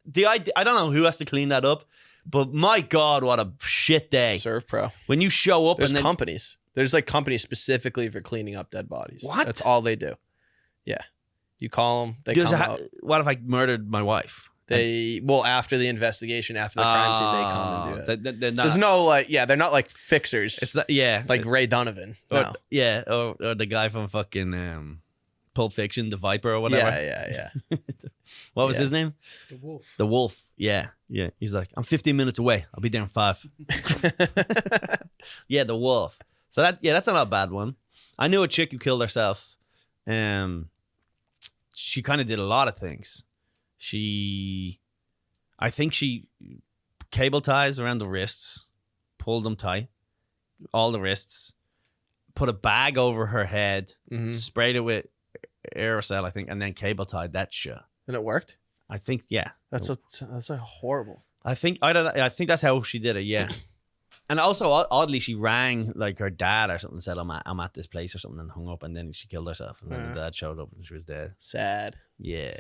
the idea. I don't know who has to clean that up, but my God, what a shit day. Serve Pro. When you show up, there's companies. There's like companies specifically for cleaning up dead bodies. What? That's all they do. Yeah. You call them, they come out. What if I murdered my wife? After the investigation, after the crime scene, they come and do it. So there's no they're not like fixers. It's not, like Ray Donovan. No. Or the guy from fucking Pulp Fiction, the Viper or whatever. Yeah. What was his name? The Wolf. The Wolf. Yeah. He's like, I'm 15 minutes away. I'll be there in 5. Yeah, the Wolf. So that's not a bad one. I knew a chick who killed herself. She kind of did a lot of things. I think she cable ties around the wrists, pulled them tight, all the wrists, put a bag over her head, sprayed it with aerosol, I think, and then cable tied that shit. And it worked? I think, yeah. That's like horrible. I think that's how she did it, yeah. And also, oddly, she rang like her dad or something, said, I'm at this place or something, and hung up, and then she killed herself. And then her dad showed up and she was dead. Sad. Yeah.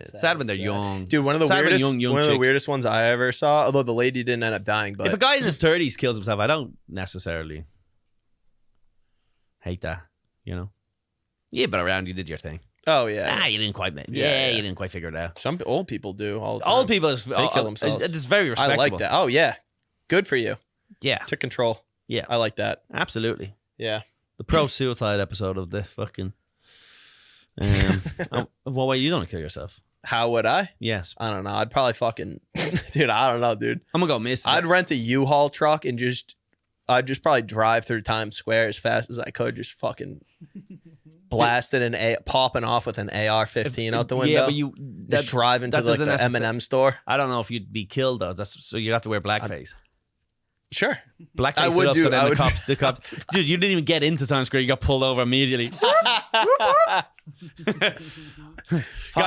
Sad when they're young. Dude, one of the weirdest ones I ever saw, although the lady didn't end up dying. But if a guy in his 30s kills himself, I don't necessarily hate that, you know? Yeah, but around you did your thing. Oh, yeah. You didn't quite you didn't quite figure it out. Some old people do all the time. Old people, they kill themselves. It's very respectable. I like that. Oh, yeah. Good for you. Yeah. Took control. Yeah. I like that. Absolutely. Yeah. The pro-suicide episode of the fucking... what way you don't kill yourself? How would I? Yes. I don't know. I'd probably fucking... Dude, I don't know, dude. I'm gonna go miss it. I'd rent a U-Haul truck and I'd just probably drive through Times Square as fast as I could, just fucking blasting popping off with an AR-15 out the window. Yeah, but just driving to like the M&M store. I don't know if you'd be killed though. So you have to wear blackface. Sure. Blackface. I would do. So then the cops. Dude, you didn't even get into Times Square. You got pulled over immediately. Gotta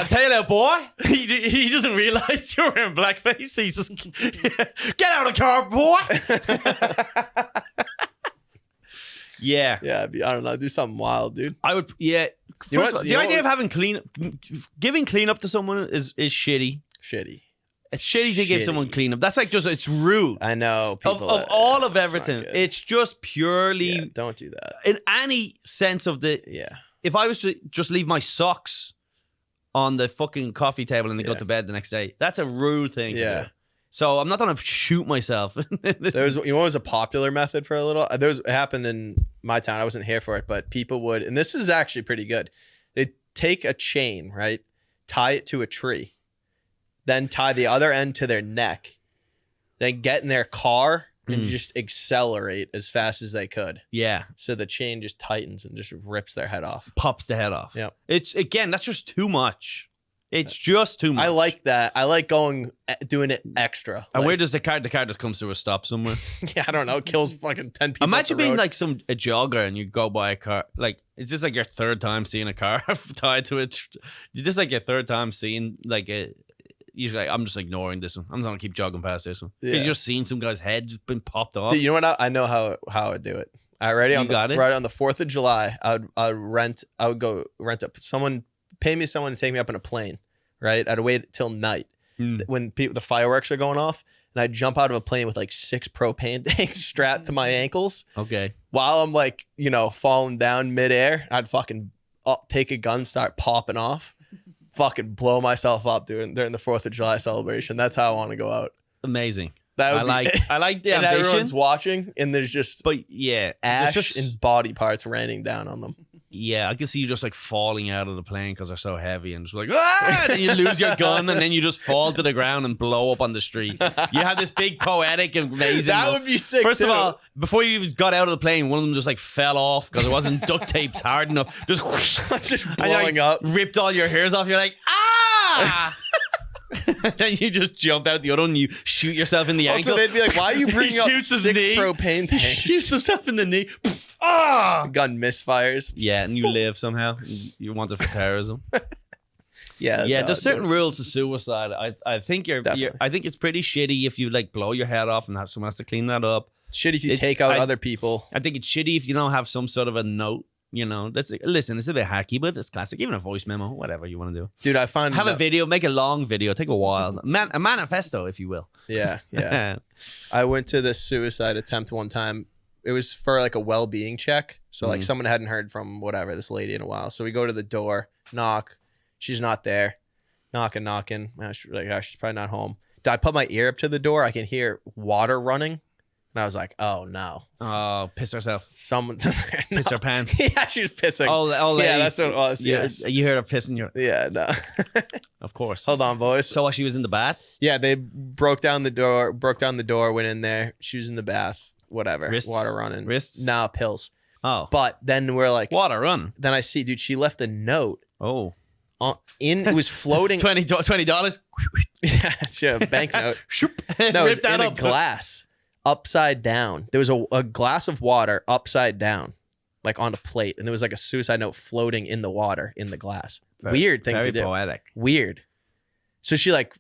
tell you that, boy. He doesn't realize you're wearing blackface. He's just get out of the car, boy. Yeah. Yeah, I don't know. Do something wild, dude. I would, yeah. First of all, the idea of having giving cleanup to someone is shitty. Shitty. It's shitty to give someone cleanup. That's like just, it's rude. I know. Of all of everything. It's just purely. Don't do that. In any sense of the. Yeah. If I was to just leave my socks on the fucking coffee table and then go to bed the next day, that's a rude thing to do. So I'm not going to shoot myself. There's, you know what was a popular method for a little? It happened in my town. I wasn't here for it, but people would, and this is actually pretty good. They'd take a chain, right? Tie it to a tree. Then tie the other end to their neck. Then get in their car and just accelerate as fast as they could. Yeah. So the chain just tightens and just rips their head off. Pops the head off. Yeah. It's, again, that's just too much. It's just too much. I like that. I like doing it extra. And where does the car just comes to a stop somewhere? Yeah, I don't know. It kills fucking 10 people. Imagine being like a jogger and you go by a car. Like, it's just like your third time seeing a car tied to it. It's just like your third time seeing like a. Usually, I'm just ignoring this one. I'm just gonna keep jogging past this one. Yeah. You just seen some guy's head just been popped off. Dude, you know what? I know how I'd do it. Right on the 4th of July, I would go rent up someone, pay me someone to take me up in a plane. Right, I'd wait till night when the fireworks are going off, and I'd jump out of a plane with like 6 propane tanks strapped to my ankles. Okay. While I'm like, falling down midair, I'd fucking take a gun, start popping off, fucking blow myself up during the 4th of July celebration. That's how I want to go out. Amazing. I like the and ambition. Everyone's watching, and there's just ash and body parts raining down on them. Yeah, I can see you just like falling out of the plane because they're so heavy and just like, ah! And you lose your gun and then you just fall to the ground and blow up on the street. You have this big poetic, amazing. That would be sick. First of all, before you even got out of the plane, one of them just like fell off because it wasn't duct taped hard enough. Just blowing up. Ripped all your hairs off. You're like, ah! Then you just jump out the other one and you shoot yourself in the ankle. So they'd be like, why are you bringing up 6 propane tanks? He shoots himself in the knee. The gun misfires. Yeah, and you live somehow. You want it for terrorism. Yeah, there's certain rules to suicide. I think I think it's pretty shitty if you like blow your head off and have someone has to clean that up. Shitty if you take out other people. I think it's shitty if you don't have some sort of a note. Listen, it's a bit hacky, but it's classic. Even a voice memo, whatever you want to do. Dude, I find a video, make a long video, take a while, a manifesto, if you will. Yeah. I went to this suicide attempt one time. It was for like a well-being check. So like someone hadn't heard from this lady in a while. So we go to the door, knock. She's not there. Knocking. She's probably not home. I put my ear up to the door. I can hear water running. And I was like, oh no. Oh, piss herself. Someone's in there. Piss her pants. Yeah, she was pissing. Oh, yeah, that's what it was. Yes. You heard her pissing your. Yeah, no. Of course. Hold on, boys. So while she was in the bath? Yeah, they broke down the door, went in there. She was in the bath, whatever. Wrists? Water running. Wrists? No, pills. Oh. But then we're like. Water run. Then I see, dude, she left a note. Oh. It was floating. $20? Yeah, banknote. No, it was in a glass. Upside down. There was a glass of water upside down, like on a plate, and there was like a suicide note floating in the water in the glass. Weird thing to do. Very poetic. Weird. So she like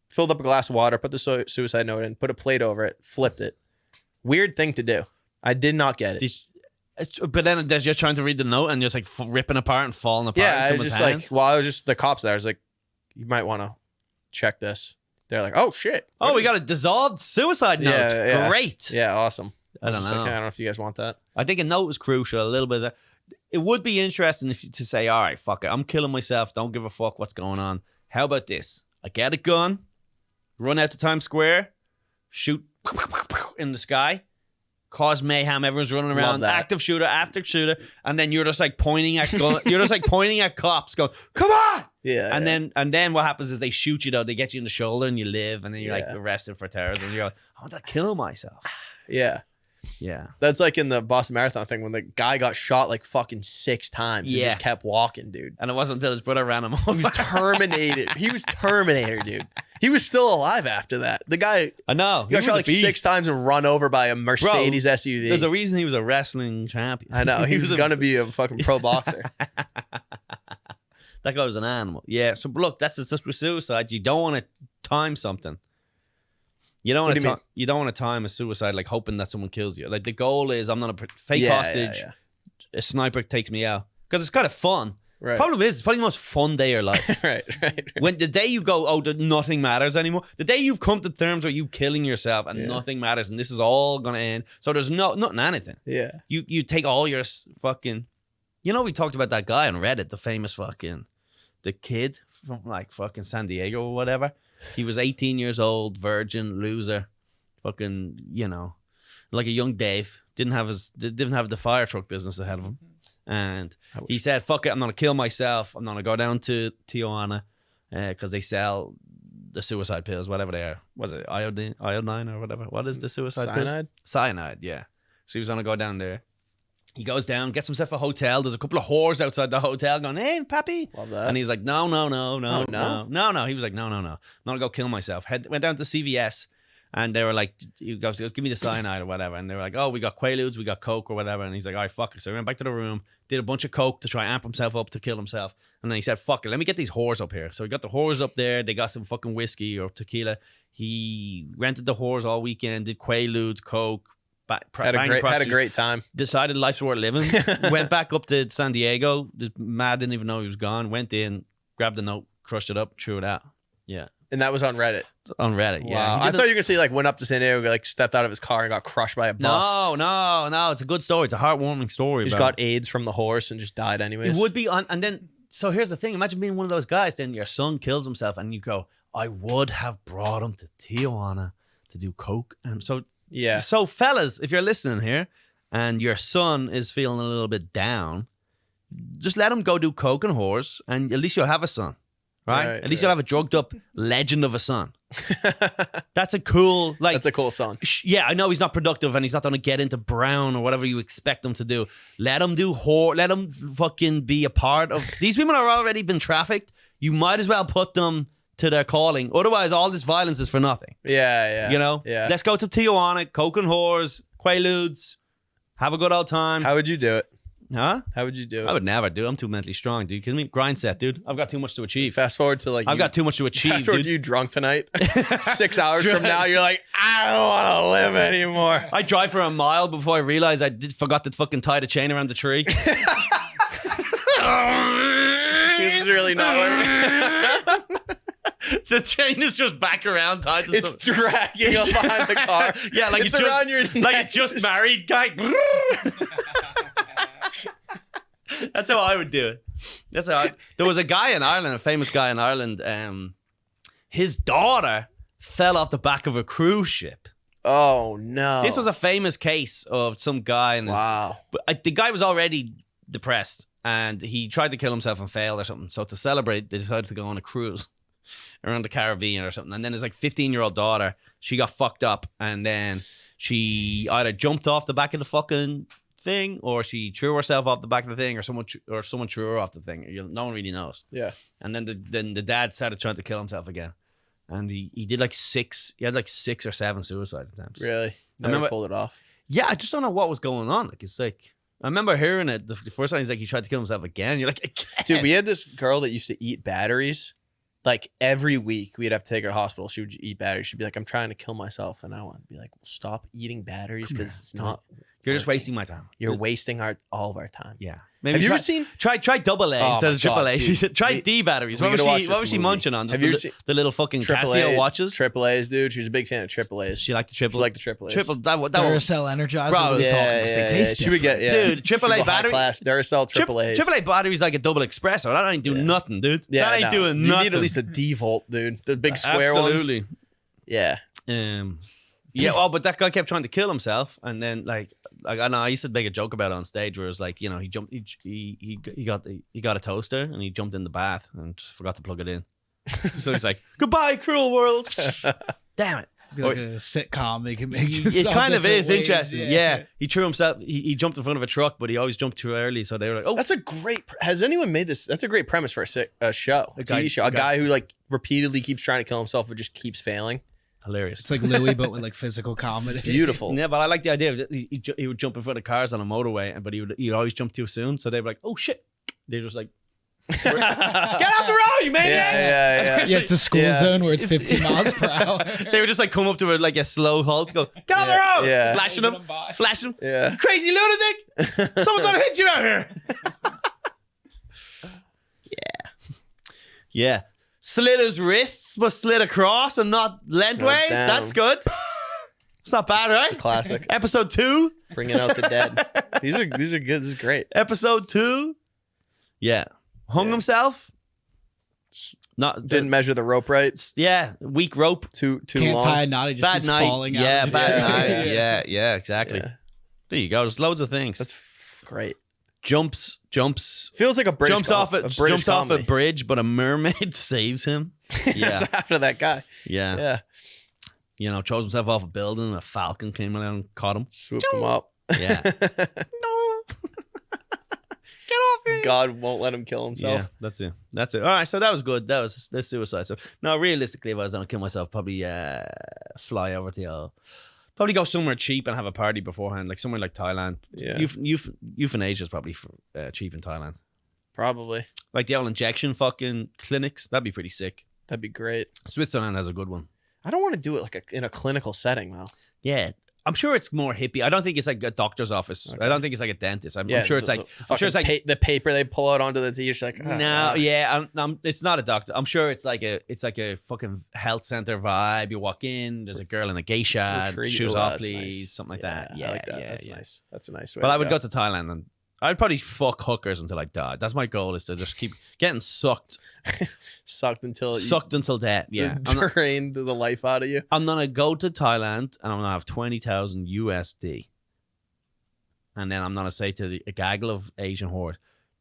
filled up a glass of water, put the suicide note in, put a plate over it, flipped it. Weird thing to do. I did not get it. But then they're just trying to read the note and just like ripping apart and falling apart. Yeah, I was just like, I was just the cops there. I was like, you might want to check this. They're like, oh shit. Oh, we got a dissolved suicide note. Yeah. Great. Yeah, awesome. I don't know. Like, I don't know if you guys want that. I think a note is crucial. A little bit of that. It would be interesting to say, all right, fuck it. I'm killing myself. Don't give a fuck what's going on. How about this? I get a gun, run out to Times Square, shoot in the sky, cause mayhem. Everyone's running around, active shooter, and then you're just like pointing at cops, going, "Come on!" Yeah. And then what happens is they shoot you though. They get you in the shoulder and you live, and then you're like arrested for terrorism. And you're like, I want to kill myself. Yeah. Yeah. That's like in the Boston Marathon thing when the guy got shot like fucking 6 times. Yeah. And just kept walking, dude. And it wasn't until his brother ran him over. He was terminated. He was Terminator, dude. He was still alive after that. The guy, I know, he got shot like 6 times and run over by a Mercedes SUV. There's a reason he was a wrestling champion. I know. He was gonna be a fucking pro boxer. That guy was an animal. Yeah. So look, that's just with suicide. You don't want to time something. You don't want to time a suicide like hoping that someone kills you. Like the goal is I'm not a fake hostage. Yeah. A sniper takes me out because it's kind of fun. Right. Problem is, it's probably the most fun day of your life. right. When the day you go, nothing matters anymore. The day you've come to terms with you killing yourself and nothing matters, and this is all gonna end. So there's nothing anything. Yeah. You take all your fucking. You know, we talked about that guy on Reddit, the famous the kid from like fucking San Diego or whatever. He was 18 years old, virgin, loser, fucking, like a young Dave. Didn't have the fire truck business ahead of him. And he said, fuck it, I'm going to kill myself. I'm going to go down to Tijuana because they sell the suicide pills, whatever they are. Was it iodine or whatever? What is the suicide Cyanide? Pills? Cyanide, yeah. So he was going to go down there. He goes down, gets himself a hotel. There's a couple of whores outside the hotel going, hey, pappy. Love that. And he's like, no. He was like, no. I'm going to go kill myself. Went down to CVS. And they were like, he goes, give me the cyanide or whatever. And they were like, oh, we got Quaaludes, we got Coke or whatever. And he's like, all right, fuck it. So he went back to the room, did a bunch of Coke to try and amp himself up to kill himself. And then he said, fuck it, let me get these whores up here. So he got the whores up there. They got some fucking whiskey or tequila. He rented the whores all weekend, did Quaaludes, Coke. Had a great time. Decided life's worth living. Went back up to San Diego. This mad didn't even know he was gone. Went in, grabbed the note, crushed it up, threw it out. Yeah. And that was on Reddit. On Reddit, yeah. Wow. I thought you were gonna say like went up to San Diego, like stepped out of his car and got crushed by a bus. No. It's a good story. It's a heartwarming story. He just got AIDS from the horse and just died anyways. It would be on, and then so here's the thing. Imagine being one of those guys. Then your son kills himself, and you go, "I would have brought him to Tijuana to do coke." And so So fellas, if you're listening here, and your son is feeling a little bit down, just let him go do coke and whores, and at least you'll have a son. Right? At least you'll have a drugged up legend of a son. That's a cool son. Yeah, I know he's not productive and he's not going to get into brown or whatever you expect him to do. Let him do let him fucking be a part of. These women are already been trafficked. You might as well put them to their calling. Otherwise, all this violence is for nothing. Yeah. You know? Yeah. Let's go to Tijuana, coke and whores, Quaaludes, have a good old time. How would you do it? Huh? How would you do it? I would never do it. I'm too mentally strong, dude. Can we grind set, dude? I've got too much to achieve. Fast forward to like I've got too much to achieve. Fast forward to you drunk tonight. 6 hours from now, you're like, I don't want to live anymore. I drive for a mile before I realize I forgot to fucking tie the chain around the tree. This is really not working. The chain is just back around tied to it's dragging up behind the car. Yeah, like it's around your neck. Like a just married guy. That's how I would do it. There was a guy in Ireland, a famous guy in Ireland. His daughter fell off the back of a cruise ship. Oh no! This was a famous case of some guy. But the guy was already depressed, and he tried to kill himself and failed or something. So to celebrate, they decided to go on a cruise around the Caribbean or something. And then his 15-year-old daughter, she got fucked up, and then she either jumped off the back of the fucking thing, or she threw herself off the back of the thing, or someone threw her off the thing. No one really knows. Yeah. And then the dad started trying to kill himself again, and he did like 6. He had like 6 or 7 suicide attempts. Really? Never pulled it off. Yeah, I just don't know what was going on. Like it's like I remember hearing it the first time. He's like he tried to kill himself again. You're like, again? Dude, we had this girl that used to eat batteries. Like every week we'd have to take her to the hospital. She would eat batteries. She'd be like, I'm trying to kill myself. And I want to be like, well, stop eating batteries because it's not. You're just wasting my time. You're wasting all of our time. Yeah. Maybe have you ever seen? Try double A instead of triple A. She said, try D batteries. What was she munching on? Have you seen the little fucking Casio watches? Triple A's, dude. She was a big fan of triple A's. She liked the triple. She liked the triple A's. Duracell Energizer. Bro, they taste she would get dude. Triple A battery. Duracell triple A's. Triple A batteries like a double espresso. That ain't doing nothing, dude. Yeah, that ain't doing nothing. You need at least a D volt, dude. The big square ones. Absolutely. Yeah. Yeah. Oh, but that guy kept trying to kill himself, and then like I know I used to make a joke about it on stage where it was like, he jumped, he got a toaster and he jumped in the bath and just forgot to plug it in. So he's like, "Goodbye, cruel world." Damn it. Be like a sitcom. They can make it kind of is interesting. Yeah. He threw himself. He jumped in front of a truck, but he always jumped too early. So they were like, "Oh, that's a great." Has anyone made this? That's a great premise for a show, a TV show. A guy who like repeatedly keeps trying to kill himself, but just keeps failing. Hilarious. It's like Louis, but with like physical comedy. Beautiful. Yeah, but I like the idea of he would jump in front of cars on a motorway, but he'd always jump too soon. So they'd be like, "Oh shit!" They're just like, Get off the road, you maniac! Yeah. It's a school zone where it's 15 miles per hour. They would just like come up to a slow halt, go, get off the road! Yeah. Flashing them. Yeah. You crazy lunatic! Someone's gonna hit you out here! Yeah. Slit his wrists, but slit across and not lengthways. Damn. That's good. It's not bad, right? Classic. Episode 2. Bringing out the dead. These are good. This is great. Episode 2. Yeah. Hung himself. Didn't measure the rope right. Yeah. Weak rope. Too Can't long. tie a knot. It just Bad keeps night. falling out. Yeah, of the bad chair. night. Yeah, exactly. Yeah. There you go. There's loads of things. That's great. Jumps. Feels like a British Jumps off a bridge, but a mermaid saves him. Yeah. After that guy. Yeah. Yeah. You know, throws himself off a building and a falcon came along and caught him. Swooped him up. Yeah. No. Get off me. God won't let him kill himself. Yeah, that's it. All right, so that was good. That was the suicide. So now, realistically, if I was going to kill myself, probably fly over to probably go somewhere cheap and have a party beforehand, like somewhere like Thailand. Yeah. Euthanasia is probably cheap in Thailand. Probably. Like the old injection fucking clinics. That'd be pretty sick. That'd be great. Switzerland has a good one. I don't want to do it like in a clinical setting though. Yeah. I'm sure it's more hippie. I don't think it's like a doctor's office. Okay. I don't think it's like a dentist. I'm sure it's like the paper they pull out onto the teeth. You're just like, no, yeah, it's not a doctor. I'm sure it's like a fucking health center vibe. You walk in, there's a girl in a geisha, shoes off, please, nice. Something like that. Yeah, I like that. That's nice. That's a nice way. But I would go to Thailand and I'd probably fuck hookers until I died. That's my goal, is to just keep getting sucked. Sucked until death. Yeah. Drained the life out of you. I'm going to go to Thailand and I'm going to have 20,000 USD. And then I'm going to say to a gaggle of Asian whores,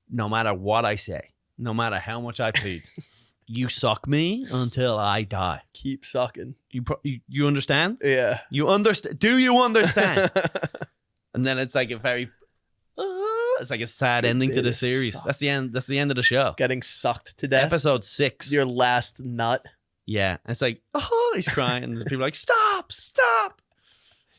no matter what I say, no matter how much I plead, you suck me until I die. Keep sucking. You understand? Yeah. You understand? Do you understand? And then it's like it's like a sad ending to the series. Sucked. That's the end. That's the end of the show. Getting sucked to death. Episode 6. Your last nut. Yeah. And it's like, oh, he's crying. And people are like, stop.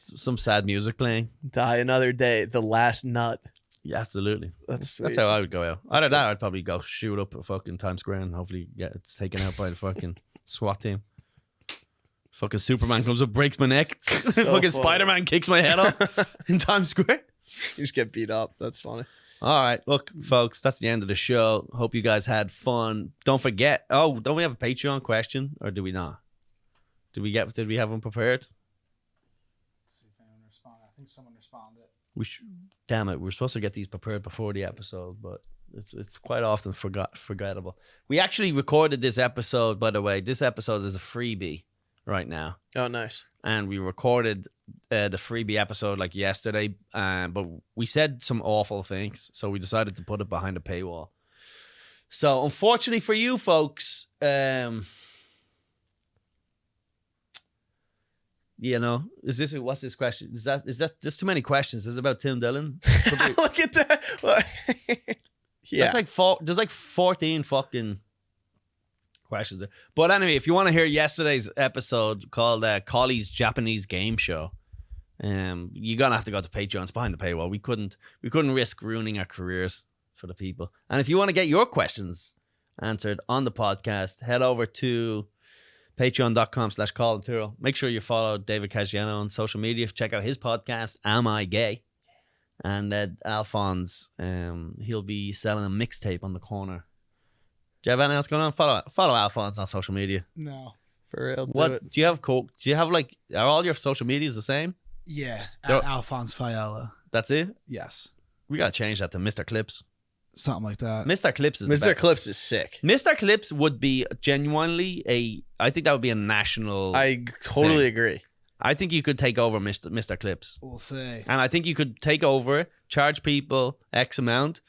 Some sad music playing. Die another day. The last nut. Yeah, absolutely. That's how I would go out. Either that, I'd probably go shoot up a fucking Times Square and hopefully get it's taken out by the fucking SWAT team. Fucking Superman comes up, breaks my neck. Fucking Spider-Man kicks my head off in Times Square. You just get beat up. That's funny. All right. Look, folks, that's the end of the show. Hope you guys had fun. Don't forget. Oh, don't we have a Patreon question? Or do we not? Did we have one prepared? Let's see if anyone responded. I think someone responded. Damn it. We're supposed to get these prepared before the episode, but it's quite often forgettable. We actually recorded this episode, by the way. This episode is a freebie right now. Oh, nice. And we recorded the freebie episode like yesterday, but we said some awful things, so we decided to put it behind a paywall. So unfortunately for you folks, you know, what's this question? Is that just too many questions? Is it about Tim Dillon? Look at that. Yeah. There's like 14 fucking questions there. But anyway, if you want to hear yesterday's episode called Collie's Japanese Game Show, you're gonna have to go to Patreon. It's behind the paywall. We couldn't risk ruining our careers for the people. And if you want to get your questions answered on the podcast, head over to patreon.com/Colum Tyrrell. Make sure you follow David Caggiano on social media. Check out his podcast, Am I Gay? And Alphonse, he'll be selling a mixtape on the corner. Do you have anything else going on? Follow Alphonse on social media. No. For real. What do you have? Do you have like? Are all your social medias the same? Yeah. Alphonse Fiala. That's it. Yes. We gotta change that to Mr. Clips. Something like that. Mr. Clips is Mr. Clips is sick. Mr. Clips would be genuinely I think that would be a national. I totally agree. I think you could take over Mr. Clips. We'll see. And I think you could take over, charge people X amount,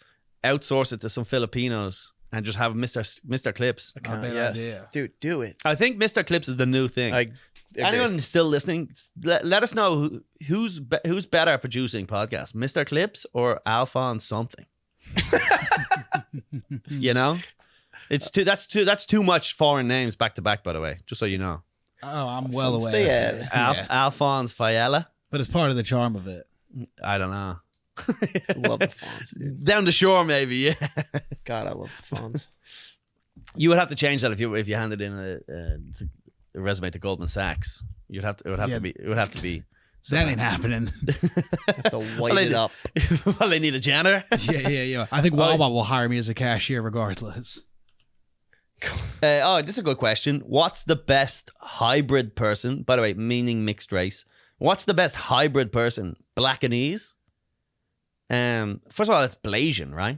outsource it to some Filipinos, and just have Mr. Clips. Yes. Idea. Dude, do it. I think Mr. Clips is the new thing. Anyone still listening, let us know who's better at producing podcasts, Mr. Clips or Alphonse something. You know, that's too much foreign names back to back. By the way, just so you know. Oh, I'm well aware. Alphonse Fiala. But it's part of the charm of it. I don't know. I love the Fawns, dude. Down the shore, maybe. Yeah. God, I love the Fawns. You would have to change that if you handed in a resume to Goldman Sachs. It would have to be. That ain't happening. Have to white it up. Well, they need a janitor. Yeah. I think Wawa will hire me as a cashier regardless. This is a good question. What's the best hybrid person? By the way, meaning mixed race. What's the best hybrid person? Blackanese? First of all, it's Blasian, right?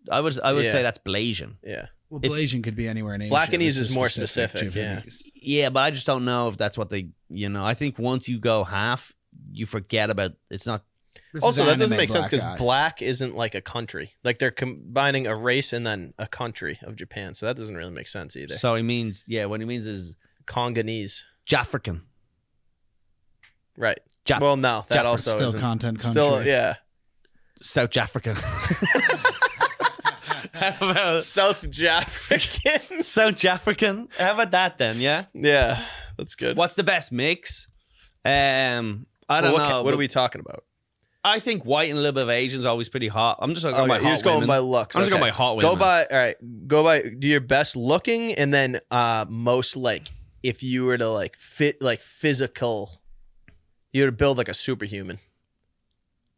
I would say that's Blasian. Yeah. Well, Blasian could be anywhere in Asia. Blackanese is more specific. Yeah, but I just don't know if that's what they. I think once you go half, you forget about. It's not. Also, that doesn't make sense because black isn't like a country. Like they're combining a race and then a country of Japan, so that doesn't really make sense either. So he means, what he means is Congolese, Jafrican. Right. Well, no, that also still isn't. content country. Still, yeah. South Africa. South African. South African. How about that then? Yeah. Yeah, that's good. What's the best mix? I don't know. What are we talking about? I think white and a little bit of Asian is always pretty hot. I'm just going by hot You're just going women. by looks. I'm just going by hot women. Go by do your best looking and then most like if you were to like fit like physical, you were to build like a superhuman.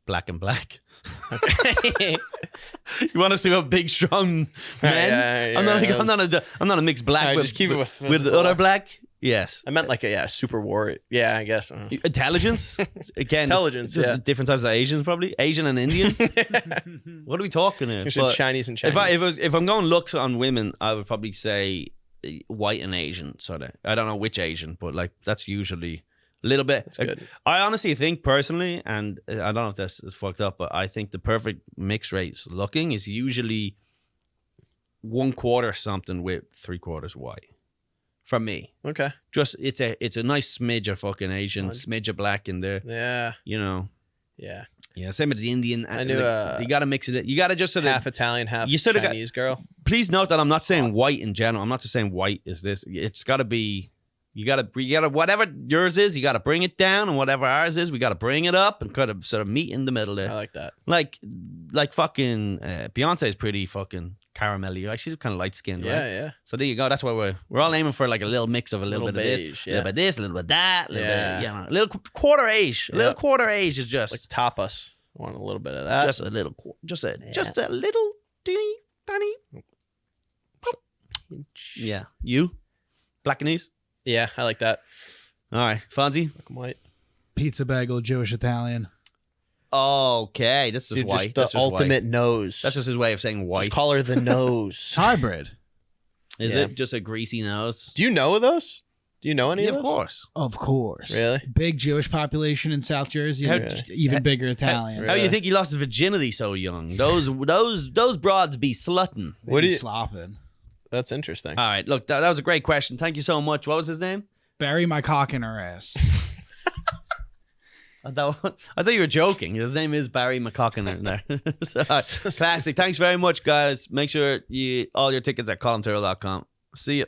Black and black. Okay. You want to see a big, strong men? I'm not a mixed black with, just keep it with the other black. Yes. I meant like a super warrior. Yeah, I guess. Intelligence? Again, intelligence, just different types of Asians, probably. Asian and Indian? What are we talking here? Chinese and Chinese. If I'm going looks on women, I would probably say white and Asian, sort of. I don't know which Asian, but like that's usually a little bit. That's good. I honestly think personally, and I don't know if this is fucked up, but I think the perfect mixed race looking is usually 1/4 something with 3/4 white. For me. Okay. Just it's a nice smidge of fucking Asian, smidge of black in there. Yeah. Yeah. Yeah. Same with the Indian. I knew you gotta mix it. You gotta just sort of half Italian, half Chinese girl. Please note that I'm not saying white in general. I'm not just saying white is this. It's gotta be. You gotta whatever yours is, you gotta bring it down, and whatever ours is, we gotta bring it up and kind of sort of meet in the middle there. I like that. Like fucking Beyonce is pretty fucking caramelly. Like she's kind of light skinned, right? Yeah. So there you go. That's why we're all aiming for like a little mix of a little bit beige, of this, a little bit of this, a little bit of that, a little bit, a little quarter age. A little quarter age is just like tapas. I want a little bit of that. Just a little, just a little teeny tiny. Yeah, you Blackanese. Yeah, I like that. All right, Fonzie. Black and white. Pizza bagel, Jewish Italian. Okay, this is white. Just the ultimate nose. That's just his way of saying white. Just call her the nose. Hybrid. Is it just a greasy nose? Do you know those? Do you know any of those? Of course. Really? Big Jewish population in South Jersey. Even bigger Italian. How do you think he lost his virginity so young? Those broads be slutting. What are you slopping? That's interesting. All right, look, that was a great question. Thank you so much. What was his name? Bury my cock in her ass. I thought you were joking. His name is Barry McCocken there. So, classic. Thanks very much, guys. Make sure all your tickets at columntyrrell.com. See you.